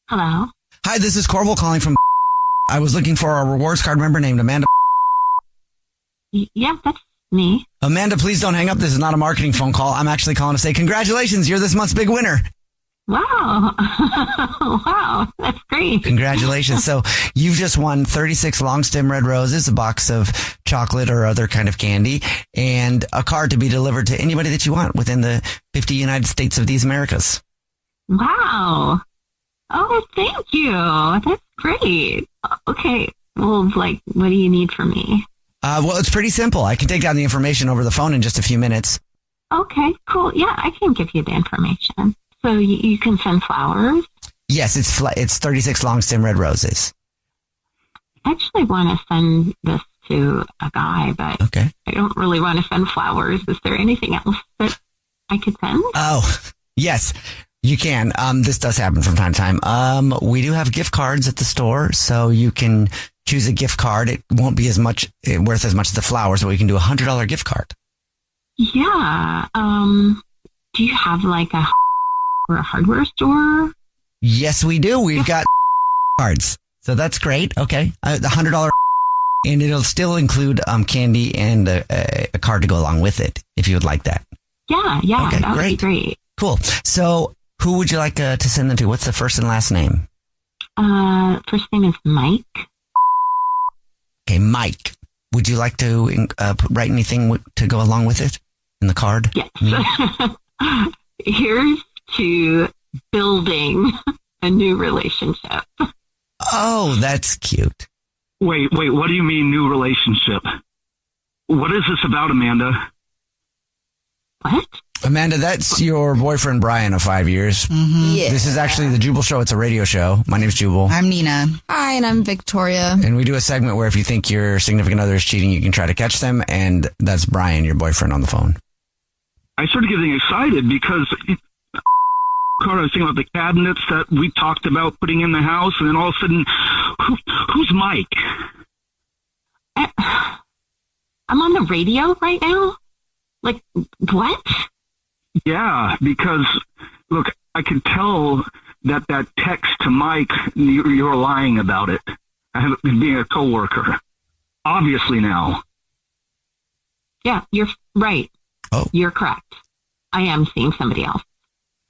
Hello. Hi, this is Corbel calling from. I was looking for a rewards card member named Amanda. Yeah, that's me. Amanda, please don't hang up. This is not a marketing phone call. I'm actually calling to say congratulations. You're this month's big winner. Wow. Wow. That's great. Congratulations. So you've just won 36 long stem red roses, a box of chocolate or other kind of candy, and a card to be delivered to anybody that you want within the 50 United States of these Americas. Wow. Oh, thank you. That's great. Okay. Well, what do you need from me? Well, it's pretty simple. I can take down the information over the phone in just a few minutes. Okay, cool. Yeah, I can give you the information. So you can send flowers? Yes, it's 36 long stem red roses. I actually want to send this to a guy, but okay. I don't really want to send flowers. Is there anything else that I could send? Oh, yes. You can. This does happen from time to time. We do have gift cards at the store, so you can choose a gift card. It won't be worth as much as the flowers, but we can do a $100 gift card. Yeah. Do you have a hardware store? Yes, we do. We've got cards, so that's great. Okay, the $100, and it'll still include great and a card to go along with it if you would like that. Yeah, okay, that would be great. Cool. So who would you like to send them to? What's the first and last name? First name is Mike. Okay, Mike. Would you like to write anything to go along with it in the card? Yes. Here's to building a new relationship. Oh, that's cute. Wait, what do you mean new relationship? What is this about, Amanda? What? Amanda, that's your boyfriend, Brian, of 5 years. Mm-hmm. Yeah. This is actually the Jubal Show. It's a radio show. My name's Jubal. I'm Nina. Hi, and I'm Victoria. And we do a segment where if you think your significant other is cheating, you can try to catch them. And that's Brian, your boyfriend, on the phone. I started getting excited because I was thinking about the cabinets that we talked about putting in the house. And then all of a sudden, who's Mike? I'm on the radio right now? What? Yeah, because, look, I could tell that text to Mike, you're lying about it. Being a coworker. Obviously now. Yeah, you're right. Oh. You're correct. I am seeing somebody else.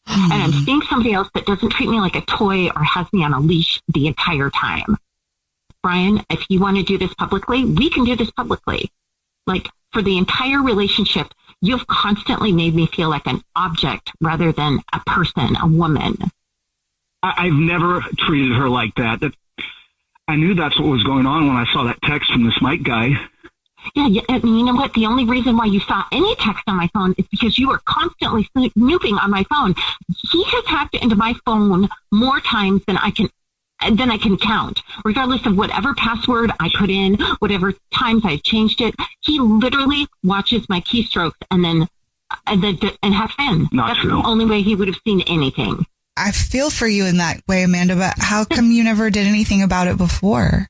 And I'm seeing somebody else that doesn't treat me like a toy or has me on a leash the entire time. Brian, if you want to do this publicly, we can do this publicly. For the entire relationship, you've constantly made me feel like an object rather than a person, a woman. I've never treated her like that. I knew that's what was going on when I saw that text from this Mike guy. Yeah, and you know what? The only reason why you saw any text on my phone is because you were constantly snooping on my phone. He has hacked into my phone more times than I can count, regardless of whatever password I put in, whatever times I changed it. He literally watches my keystrokes and has been. That's true. The only way he would have seen anything. I feel for you in that way, Amanda, but how come you never did anything about it before?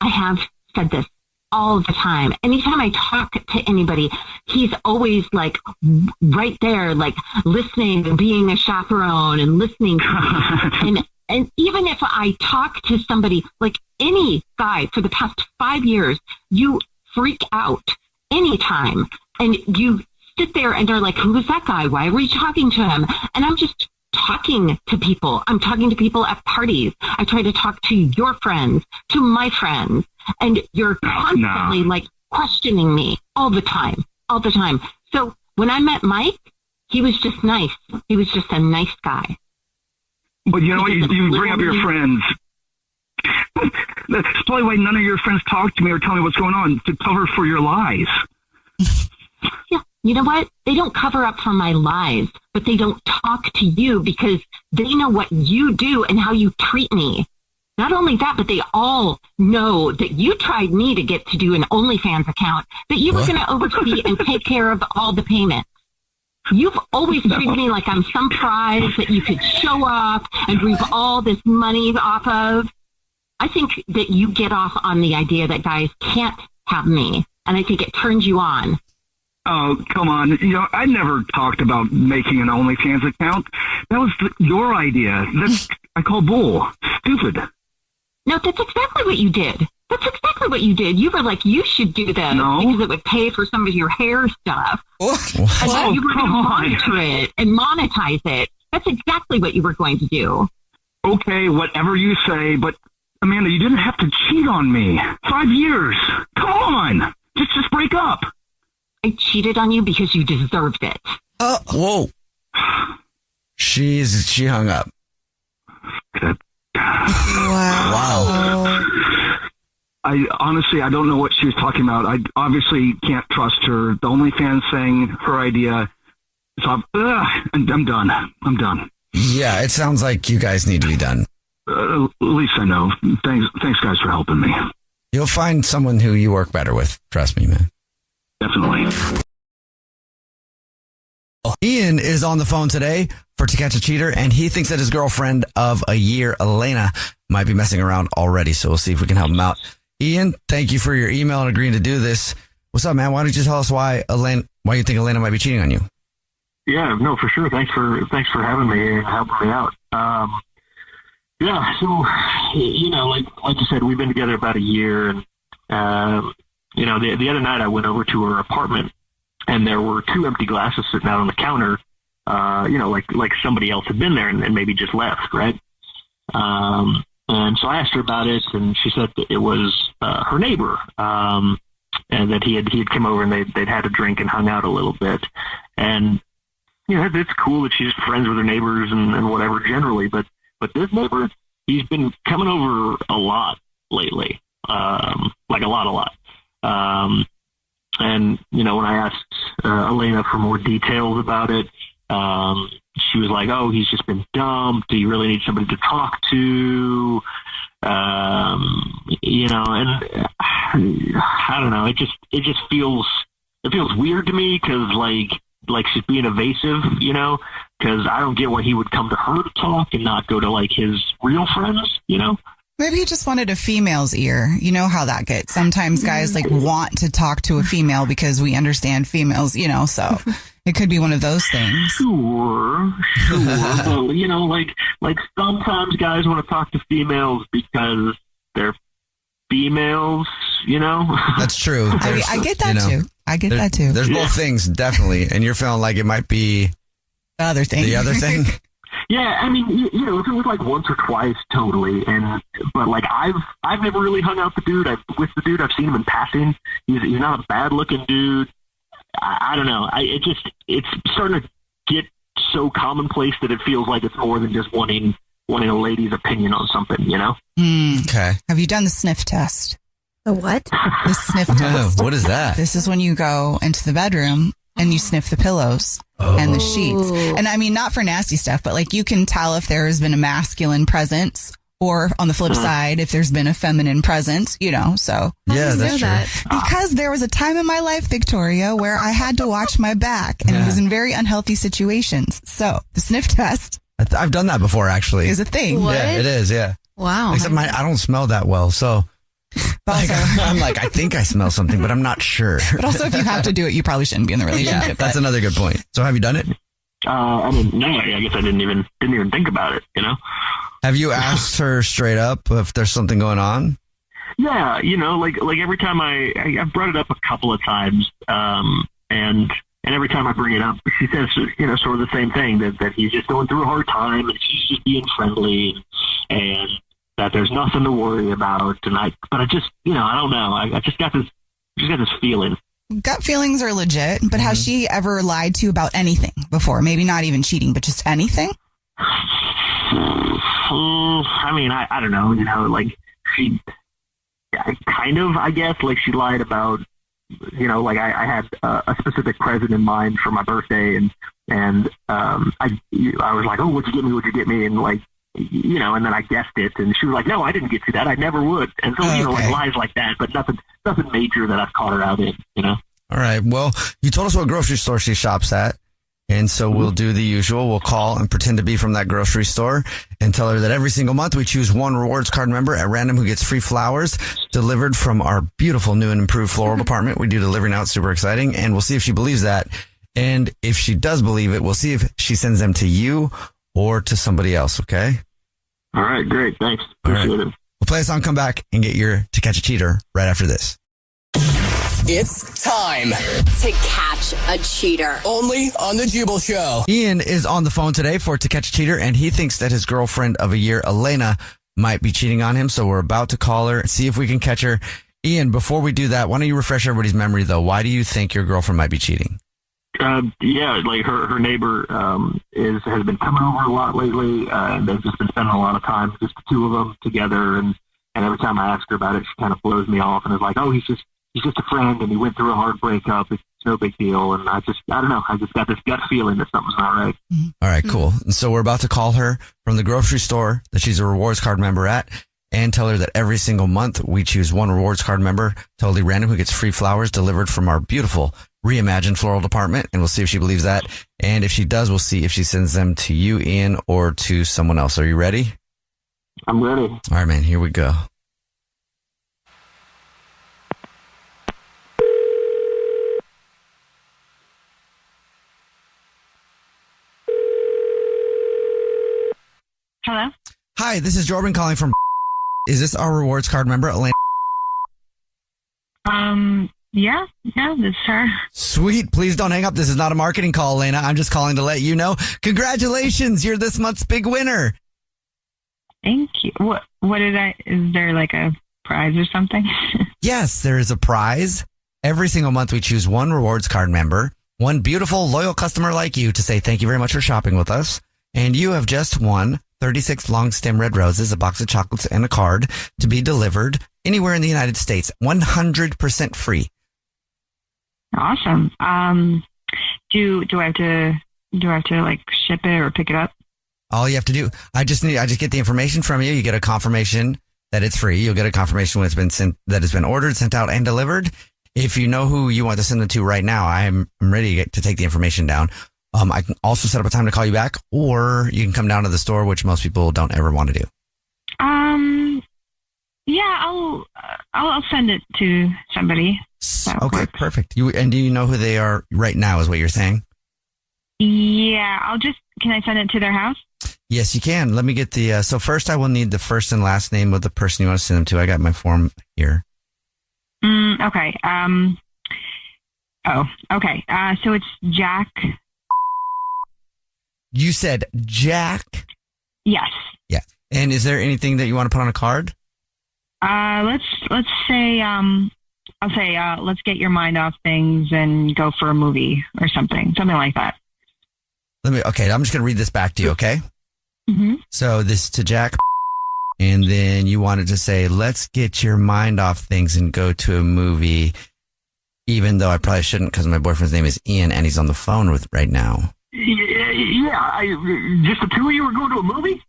I have said this all the time. Anytime I talk to anybody, he's always like right there, like listening and being a chaperone and listening to me. And even if I talk to somebody, like any guy for the past 5 years, you freak out anytime. And you sit there and they're like, who is that guy? Why were you talking to him? And I'm just talking to people. I'm talking to people at parties. I try to talk to your friends, to my friends. And you're constantly like questioning me all the time. So when I met Mike, he was just nice. He was just a nice guy. But you know what? You bring up your friends. That's probably why none of your friends talk to me or tell me what's going on, to cover for your lies. Yeah, you know what? They don't cover up for my lies, but they don't talk to you because they know what you do and how you treat me. Not only that, but they all know that you tried me to get to do an OnlyFans account, that you were going to oversee and take care of all the payments. You've always treated me like I'm some prize that you could show off and reap all this money off of. I think that you get off on the idea that guys can't have me, and I think it turns you on. Oh, come on. You know, I never talked about making an OnlyFans account. That was your idea. I call bull. Stupid. No, that's exactly what you did. You were like, you should do this because it would pay for some of your hair stuff. And then you were going to monitor it and monetize it. That's exactly what you were going to do. Okay, whatever you say, but Amanda, you didn't have to cheat on me. 5 years. Come on. Just break up. I cheated on you because you deserved it. Oh, whoa. She hung up. Good. Wow. I honestly don't know what she was talking about. I obviously can't trust her. The OnlyFans thing, her idea. So I'm done. Yeah, it sounds like you guys need to be done. At least I know. Thanks guys for helping me. You'll find someone who you work better with. Trust me, man. Definitely. Ian is on the phone today for To Catch a Cheater, and he thinks that his girlfriend of a year, Elena, might be messing around already. So we'll see if we can help him out. Ian, thank you for your email and agreeing to do this. What's up, man? Why don't you tell us why you think Elena might be cheating on you? Yeah, no, for sure. Thanks for having me and helping me out. Yeah, so like you said, we've been together about a year, and the other night I went over to her apartment, and there were 2 empty glasses sitting out on the counter. Like somebody else had been there and maybe just left, right? And so I asked her about it, and she said that it was her neighbor, and that he had come over and they'd had a drink and hung out a little bit. And it's cool that she's friends with her neighbors and whatever generally, but this neighbor, he's been coming over a lot lately, like a lot. And when I asked Elena for more details about it, she was like, "Oh, he's just been dumped. Do you really need somebody to talk to?" And I don't know. It just feels weird to me because like she's being evasive, because I don't get why he would come to her to talk and not go to like his real friends, Maybe he just wanted a female's ear. You know how that gets. Sometimes guys want to talk to a female because we understand females, so it could be one of those things. Sure. Well, like sometimes guys want to talk to females because they're females, That's true. I get that too. That too. There's both things, definitely. And you're feeling like it might be the other thing. Yeah, I mean, if it was like once or twice, totally. But like I've never really hung out with the dude. I've seen him in passing. He's not a bad looking dude. I don't know. It's starting to get so commonplace that it feels like it's more than just wanting a lady's opinion on something, Okay. Have you done the sniff test? The what? The sniff test. What is that? This is when you go into the bedroom and you sniff the pillows and the sheets. And I mean, not for nasty stuff, but like you can tell if there has been a masculine presence or on the flip side, if there's been a feminine presence, you know, so. Yeah, that's true. Because there was a time in my life, Victoria, where I had to watch my back and it was in very unhealthy situations. So the sniff test. I've done that before, actually. Is a thing. What? Yeah, it is, yeah. Wow. Except I don't smell that well, so. Also, I'm like, I think I smell something, but I'm not sure. But also, if you have to do it, you probably shouldn't be in the relationship. Yeah, that's another good point. So have you done it? I mean, no, I guess I didn't even think about it, you know? Have you asked her straight up if there's something going on? Yeah, you know, like every time I've brought it up a couple of times, and every time I bring it up, she says, you know, sort of the same thing, that he's just going through a hard time and she's just being friendly and that there's nothing to worry about. But I just, you know, I don't know. I just got this feeling. Gut feelings are legit, but has she ever lied to you about anything before? Maybe not even cheating, but just anything? I mean, I don't know, you know, like she kind of, I guess, like she lied about, you know, like I had a specific present in mind for my birthday and I was like, oh, what'd you get me? And like, you know, and then I guessed it and she was like, no, I didn't get you that. I never would. And so, you know, like lies like that, but nothing major that I've caught her out in, you know? All right. Well, you told us what grocery store she shops at. And so we'll do the usual. We'll call and pretend to be from that grocery store and tell her that every single month we choose one rewards card member at random who gets free flowers delivered from our beautiful new and improved floral department. We do delivery now. It's super exciting. And we'll see if she believes that. And if she does believe it, we'll see if she sends them to you or to somebody else. Okay. All right. Great. Thanks. Appreciate it. We'll play a song, come back and get your To Catch a Cheater right after this. It's time to catch a cheater. only on the Jubal Show. Ian is on the phone today for To Catch a Cheater, and he thinks that his girlfriend of a year, Elena, might be cheating on him. So we're about to call her and see if we can catch her. Ian, before we do that, why don't you refresh everybody's memory, though? Why do you think your girlfriend might be cheating? Yeah, like her neighbor has been coming over a lot lately, and they've just been spending a lot of time, just the two of them together. And every time I ask her about it, she kind of blows me off and is like, "Oh, he's just a friend, and he went through a hard breakup. It's no big deal." And I don't know. I just got this gut feeling that something's not right. All right, cool. And so we're about to call her from the grocery store that she's a rewards card member at and tell her that every single month we choose one rewards card member, totally random, who gets free flowers delivered from our beautiful reimagined floral department. And we'll see if she believes that. And if she does, we'll see if she sends them to you, Ian, or to someone else. Are you ready? I'm ready. All right, man, here we go. Hello? Hi, this is Jordan calling from. Is this our rewards card member, Elena? Yeah, this is her. Sweet. Please don't hang up. This is not a marketing call, Elena. I'm just calling to let you know. Congratulations. You're this month's big winner. Thank you. Is there like a prize or something? Yes, there is a prize. Every single month we choose one rewards card member, one beautiful, loyal customer like you to say thank you very much for shopping with us. And you have just won 36 long stem red roses, a box of chocolates, and a card to be delivered anywhere in the United States. 100% free. Awesome. Do I have to like ship it or pick it up? All you have to do, I just get the information from you. You get a confirmation that it's free. You'll get a confirmation when it's been sent, that it's been ordered, sent out, and delivered. If you know who you want to send it to right now, I'm ready to take the information down. I can also set up a time to call you back, or you can come down to the store, which most people don't ever want to do. Yeah, I'll send it to somebody. Okay, perfect. Do you know who they are right now is what you're saying? Yeah, can I send it to their house? Yes, you can. Let me get so first I will need the first and last name of the person you want to send them to. I got my form here. Okay. Okay. So it's Jack. You said Jack? Yes. Yeah. And is there anything that you want to put on a card? Let's say, I'll say, let's get your mind off things and go for a movie or something like that. I'm just going to read this back to you. Okay. Mm-hmm. So this is to Jack and then you wanted to say, let's get your mind off things and go to a movie, even though I probably shouldn't because my boyfriend's name is Ian and he's on the phone with right now. Yeah, just the two of you are going to a movie?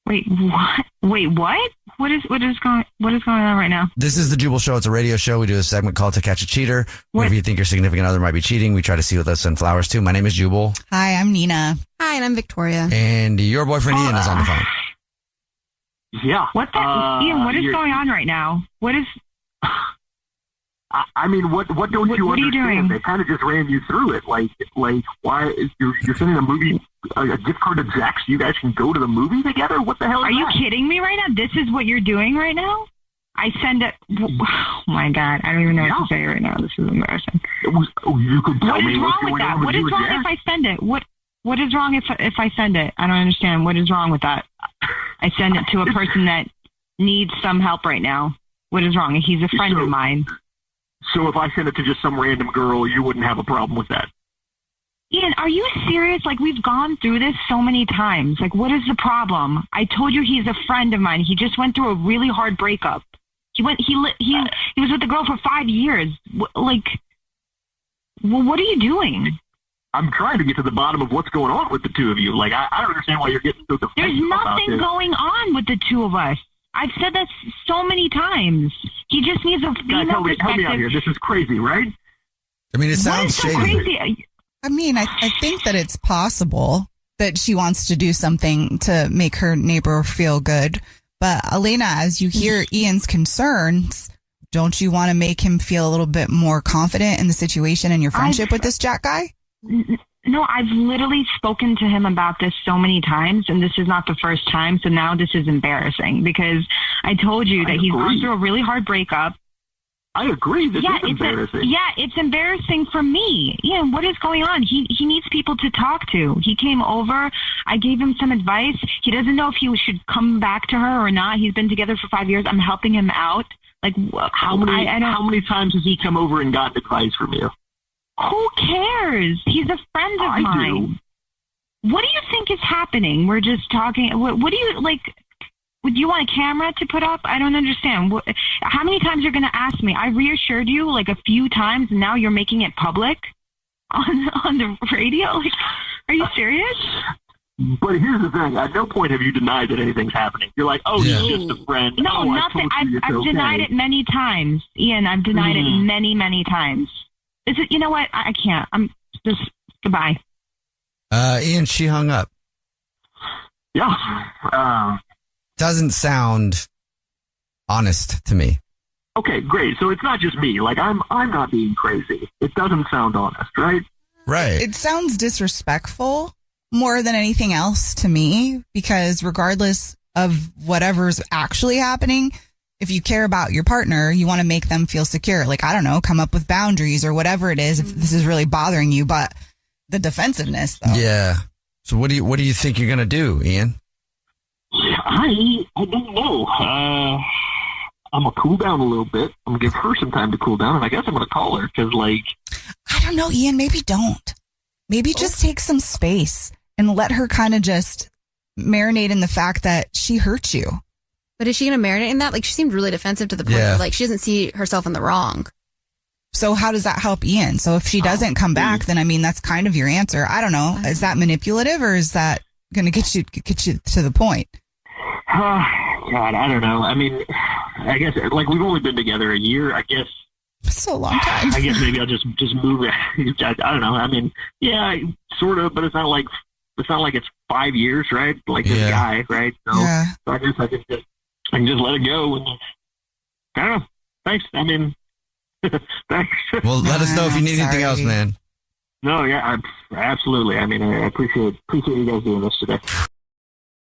Wait, what? Wait, what? What is going on right now? This is the Jubal Show. It's a radio show. We do a segment called To Catch a Cheater. Whenever you think your significant other might be cheating, we try to see what they'll send flowers to. My name is Jubal. Hi, I'm Nina. Hi, and I'm Victoria. And your boyfriend Ian is on the phone. Yeah. What the? Ian, what is going on right now? What is... I mean, what don't you understand? What are you doing? They kind of just ran you through it. Like why you're sending a gift card to Jack's so you guys can go to the movie together? What the hell is Are you that? kidding me right now? This is what you're doing right now? I send it. Oh my God. I don't even know what to say right now. This is embarrassing. You could tell what me is what's wrong with going that? on What is wrong if I send it? What is wrong if I send it? I don't understand. What is wrong with that? I send it to a person that needs some help right now. What is wrong? He's a friend of mine. So if I send it to just some random girl, you wouldn't have a problem with that? Ian, are you serious? Like, we've gone through this so many times. Like, what is the problem? I told you he's a friend of mine. He just went through a really hard breakup. He was with the girl for 5 years. Like, well, what are you doing? I'm trying to get to the bottom of what's going on with the two of you. Like, I don't understand why you're getting so defensive. There's nothing going on with the two of us. I've said that so many times. He just needs a female perspective. Help me out here. This is crazy, right? I mean, it sounds so shady. crazy. I mean, I think that it's possible that she wants to do something to make her neighbor feel good. But Elena, as you hear Ian's concerns, don't you want to make him feel a little bit more confident in the situation and your friendship with this Jack guy? No, I've literally spoken to him about this so many times, and this is not the first time. So now this is embarrassing because I told you that he's gone through a really hard breakup. I agree. This is embarrassing. It's embarrassing for me. Ian, what is going on? He needs people to talk to. He came over. I gave him some advice. He doesn't know if he should come back to her or not. He's been together for 5 years. I'm helping him out. Like, how many times has he come over and gotten advice from you? Who cares? He's a friend of mine. What do you think is happening? We're just talking. What do you like? Would you want a camera to put up? I don't understand. How many times you're going to ask me? I reassured you like a few times, and now you're making it public on the radio. Like, are you serious? But here's the thing. At no point have you denied that anything's happening. You're like, he's just a friend. No, nothing. I've denied it many times, Ian. I've denied it many, many times. Is it? You know what? I can't. I'm just goodbye. Ian, she hung up. Yeah. Doesn't sound honest to me. Okay, great. So it's not just me. Like I'm not being crazy. It doesn't sound honest, right? Right. It sounds disrespectful more than anything else to me, because regardless of whatever's actually happening, if you care about your partner, you want to make them feel secure. Like, I don't know, come up with boundaries or whatever it is if this is really bothering you. But the defensiveness, though. Yeah. So what do you think you're gonna do, Ian? I don't know. I'm gonna cool down a little bit. I'm gonna give her some time to cool down, and I guess I'm gonna call her because, like, I don't know, Ian. Maybe don't. Maybe just take some space and let her kind of just marinate in the fact that she hurt you. But is she going to marinate in that? Like, she seemed really defensive to the point of, like, she doesn't see herself in the wrong. So how does that help Ian? So if she doesn't come back, then, I mean, that's kind of your answer. I don't know. Is that manipulative, or is that going to get you to the point? God, I don't know. I mean, I guess, like, we've only been together a year. I guess. So a long time. I guess maybe I'll just move it. I don't know. I mean, yeah, sort of, but it's not like it's 5 years, right? Like this guy, right? So, so I guess I can just let it go. And I don't know. Thanks. I mean, thanks. Well, let us know if you need anything else, man. No, yeah, absolutely. I mean, I appreciate you guys doing this today.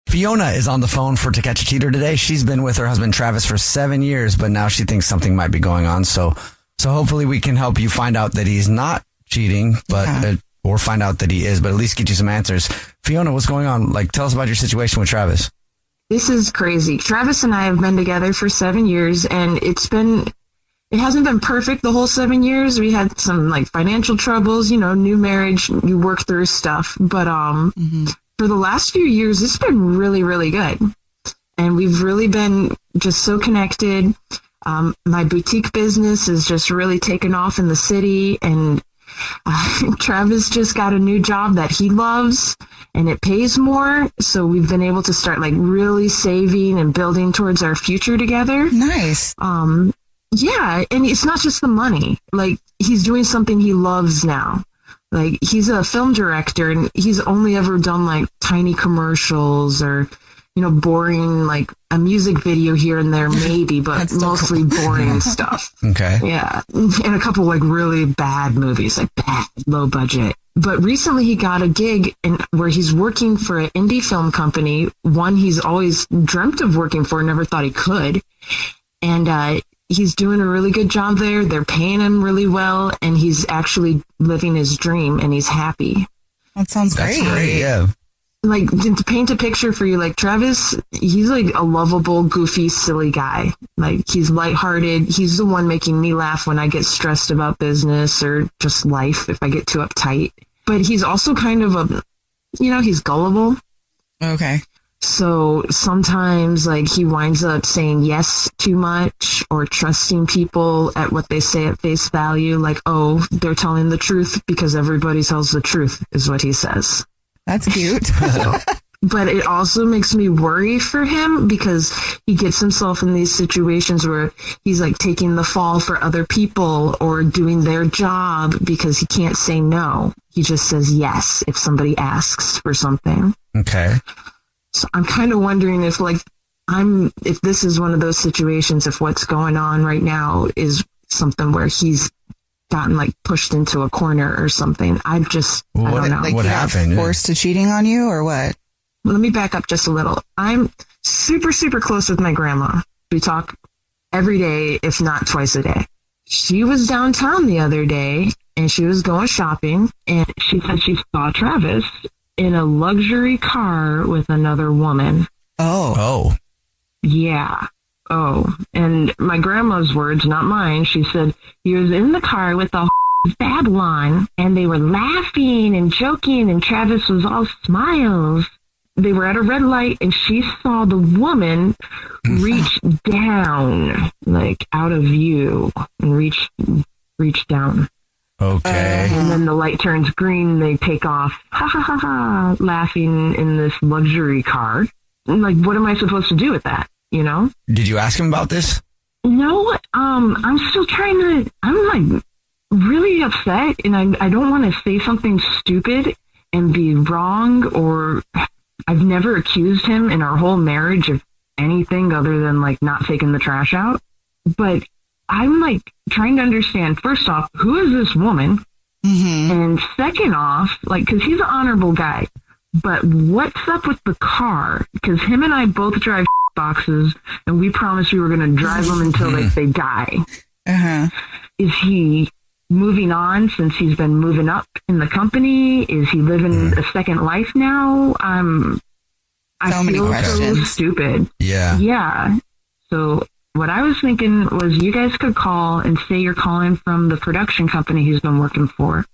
Fiona is on the phone for To Catch a Cheater today. She's been with her husband Travis for 7 years, but now she thinks something might be going on. So hopefully we can help you find out that he's not cheating, but or find out that he is, but at least get you some answers. Fiona, what's going on? Like, tell us about your situation with Travis. This is crazy. Travis and I have been together for 7 years, and it hasn't been perfect the whole 7 years. We had some like financial troubles, new marriage, you work through stuff. But for the last few years, it's been really, really good. and we've really been just so connected. My boutique business is just really taken off in the city, and Travis just got a new job that he loves, and it pays more. So we've been able to start like really saving and building towards our future together. Nice. Yeah, and it's not just the money. Like, he's doing something he loves now. Like, he's a film director, and he's only ever done like tiny commercials or, you know, boring, like a music video here and there, maybe, but mostly boring stuff. Okay. Yeah. And a couple like really bad movies, like bad, low budget. But recently he got a gig where he's working for an indie film company, one he's always dreamt of working for, never thought he could. And he's doing a really good job there. They're paying him really well, and he's actually living his dream, and he's happy. That sounds great. That's great, yeah. Like, to paint a picture for you, like, Travis, he's like a lovable, goofy, silly guy. Like, he's lighthearted. He's the one making me laugh when I get stressed about business or just life if I get too uptight. But he's also kind of he's gullible. Okay. So sometimes, like, he winds up saying yes too much or trusting people at what they say at face value. Like, oh, they're telling the truth because everybody tells the truth, is what he says. That's cute. But it also makes me worry for him because he gets himself in these situations where he's like taking the fall for other people or doing their job because he can't say no. He just says yes if somebody asks for something. Okay. So I'm kind of wondering if if this is one of those situations, if what's going on right now is something where he's gotten like pushed into a corner or something. I don't know. Like, what happened? Forced to cheating on you or what? Let me back up just a little. I'm super, super close with my grandma. We talk every day, if not twice a day. She was downtown the other day and she was going shopping, and she said she saw Travis in a luxury car with another woman. Oh. Yeah. Oh. And my grandma's words, not mine. She said he was in the car with a Babylon, and they were laughing and joking, and Travis was all smiles. They were at a red light, and she saw the woman reach down, like out of view, and reach down. Okay. And then the light turns green, they take off, ha ha ha ha, laughing in this luxury car. And like, what am I supposed to do with that? You know? Did you ask him about this? No, I'm still I'm like really upset, and I don't want to say something stupid and be wrong, or I've never accused him in our whole marriage of anything other than like not taking the trash out. But I'm like trying to understand, first off, who is this woman? Mm-hmm. And second off, like, cause he's an honorable guy, but what's up with the car? Cause him and I both drive boxes, and we promised we were going to drive them until like they die. Uh-huh. Is he moving on since he's been moving up in the company? Is he living a second life now? I feel so stupid. Yeah. Yeah. So what I was thinking was you guys could call and say you're calling from the production company he's been working for.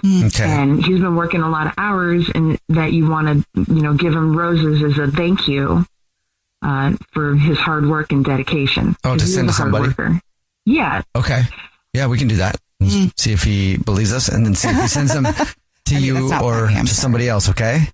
Okay. And he's been working a lot of hours, and that you want to, give him roses as a thank you for his hard work and dedication. Oh, to send to somebody? Yeah. Okay. Yeah, we can do that. See if he believes us, and then see if he sends them to you or to somebody else, okay?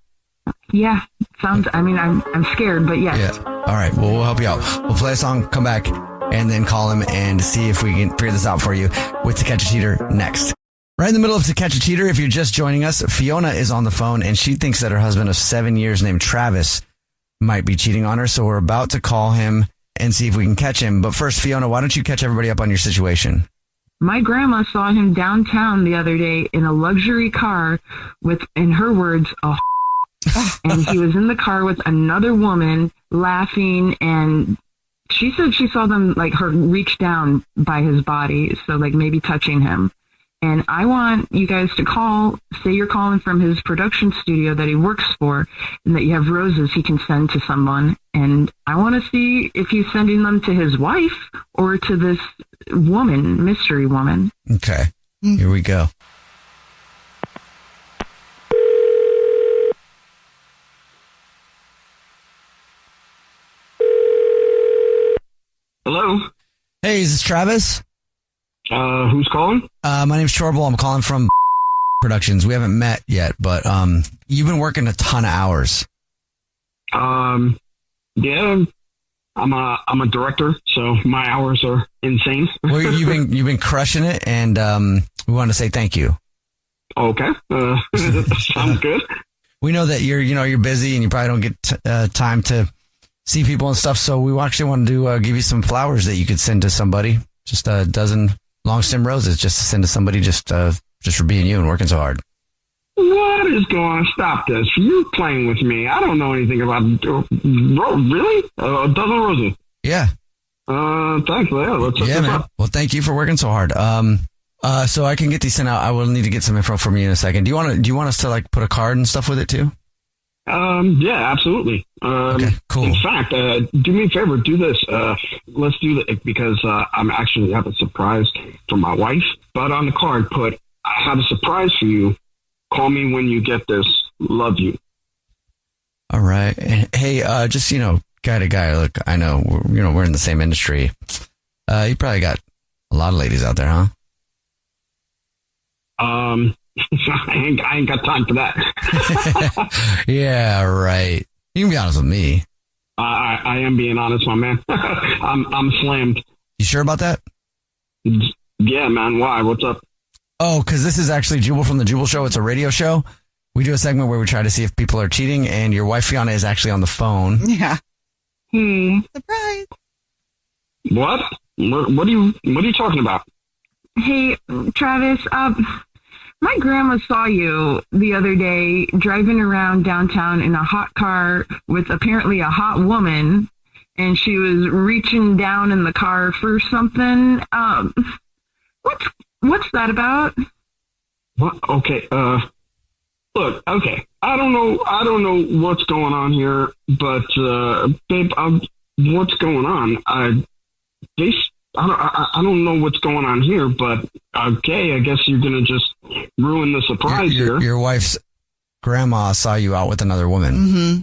Yeah. Sounds, I'm scared, but yes. Yeah. All right. Well, we'll help you out. We'll play a song, come back, and then call him and see if we can figure this out for you with To Catch a Cheater next. Right in the middle of To Catch a Cheater, if you're just joining us, Fiona is on the phone, and she thinks that her husband of 7 years named Travis might be cheating on her. So we're about to call him and see if we can catch him. But first, Fiona, why don't you catch everybody up on your situation? My grandma saw him downtown the other day in a luxury car with, in her words, a and he was in the car with another woman laughing, and she said she saw them, like, her reach down by his body, so like maybe touching him. And I want you guys to call, say you're calling from his production studio that he works for, and that you have roses he can send to someone. And I want to see if he's sending them to his wife or to this woman, mystery woman. Okay. Here we go. Hey, is this Travis? Who's calling? My name's Chorbel. I'm calling from Productions. We haven't met yet, but you've been working a ton of hours. Yeah, I'm a director, so my hours are insane. Well, you've been crushing it, and we want to say thank you. Okay, sounds good. We know that you're busy and you probably don't get time to see people and stuff, so we actually wanted to give you some flowers that you could send to somebody. Just a dozen long stem roses, just to send to somebody, just for being you and working so hard. What is going on? Stop this. You're playing with me. I don't know anything about really? A dozen roses? Yeah. Thanks. Yeah, man. Well, thank you for working so hard. So I can get these sent out. I will need to get some info from you in a second. Do you want us to like put a card and stuff with it too? Yeah, absolutely. Okay, cool. In fact, do me a favor, do this. Let's do it because I'm actually have a surprise for my wife. But on the card, put, I have a surprise for you. Call me when you get this. Love you. All right. Hey, just, guy to guy, look, I know, we're in the same industry. You probably got a lot of ladies out there, huh? I ain't got time for that. Yeah, right. You can be honest with me. I am being honest, my man. I'm slammed. You sure about that? Yeah, man. Why? What's up? Oh, because this is actually Jubal from the Jubal Show. It's a radio show. We do a segment where we try to see if people are cheating, and your wife, Fiona, is actually on the phone. Yeah. Surprise. What? What are you talking about? Hey, Travis, my grandma saw you the other day driving around downtown in a hot car with apparently a hot woman, and she was reaching down in the car for something. What's that about? What? Okay. Look. Okay. I don't know what's going on here, but babe, what's going on? I don't know what's going on here, but okay, I guess you're gonna just ruin the surprise here. Your wife's grandma saw you out with another woman. Mm-hmm.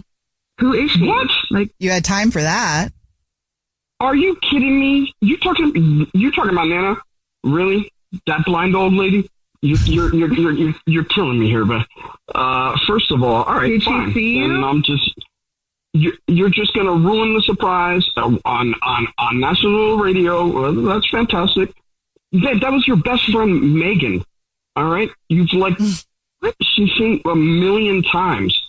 Who is she? What? Like, you had time for that? Are you kidding me? You talking about Nana? Really? That blind old lady? You're killing me here, but first of all right, did fine. She see you? And I'm just. You're just going to ruin the surprise on national radio. Well, that's fantastic. That was your best friend, Megan. All right? You've she's seen a million times.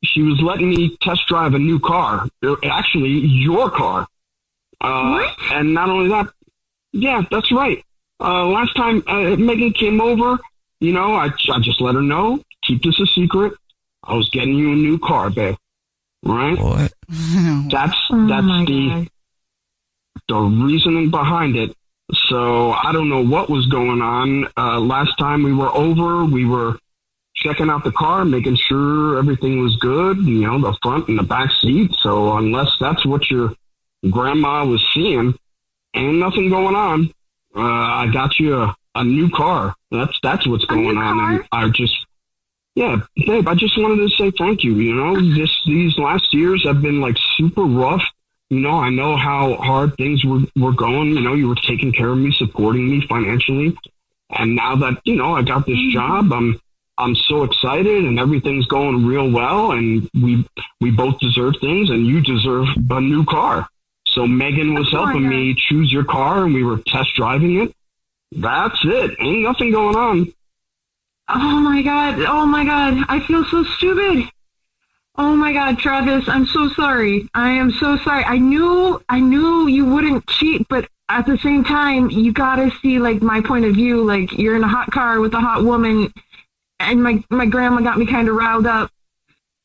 She was letting me test drive a new car. Actually, your car. What? And not only that, yeah, that's right. Last time Megan came over, I just let her know, keep this a secret. I was getting you a new car, babe. Right? What? That's the reasoning behind it. So I don't know what was going on. Last time we were over, we were checking out the car, making sure everything was good, the front and the back seat. So unless that's what your grandma was seeing, ain't nothing going on. I got you a new car. That's what's going on. And yeah, babe, I just wanted to say thank you. These last years have been super rough. I know how hard things were going. You were taking care of me, supporting me financially. And now that, I got this job, I'm so excited and everything's going real well. And we both deserve things, and you deserve a new car. So Megan was helping me choose your car, and we were test driving it. That's it. Ain't nothing going on. Oh my God. I feel so stupid. Oh my God, Travis, I'm so sorry. I am so sorry. I knew you wouldn't cheat, but at the same time, you gotta see my point of view. You're in a hot car with a hot woman, and my grandma got me kind of riled up.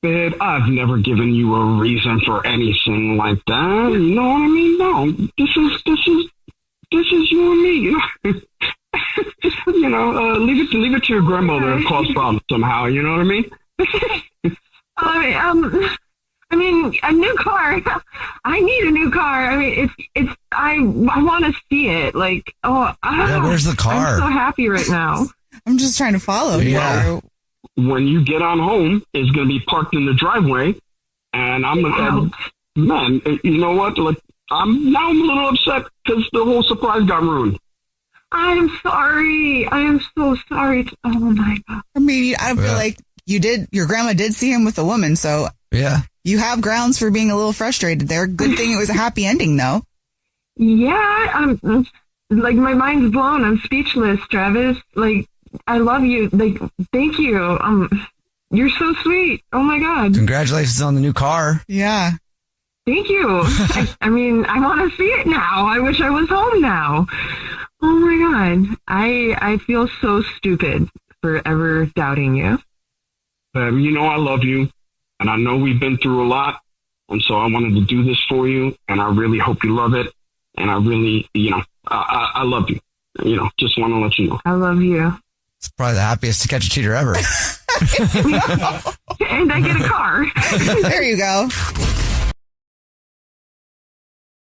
Babe, I've never given you a reason for anything like that. You know what I mean? No, this is you and me. Leave it to your grandmother to cause problems somehow. You know what I mean? I mean, a new car. I need a new car. I mean, I want to see it. Where's the car? I'm so happy right now. I'm just trying to follow. Yeah. When you get on home, it's going to be parked in the driveway, and I'm going to, man, you know what? I'm a little upset because the whole surprise got ruined. I'm sorry. I am so sorry. Oh my God. I mean, I feel like your grandma did see him with a woman, so yeah, you have grounds for being a little frustrated there. Good thing it was a happy ending, though. Yeah, like my mind's blown. I'm speechless, Travis. Like, I love you. Like, thank you. You're so sweet. Oh my God. Congratulations on the new car. Yeah. Thank you. I mean, I want to see it now. I wish I was home now. Oh my God. I feel so stupid for ever doubting you. You know I love you, and I know we've been through a lot, and so I wanted to do this for you, and I really hope you love it, and I really, I love you. Just want to let you know. I love you. It's probably the happiest to catch a cheater ever. And I get a car. There you go.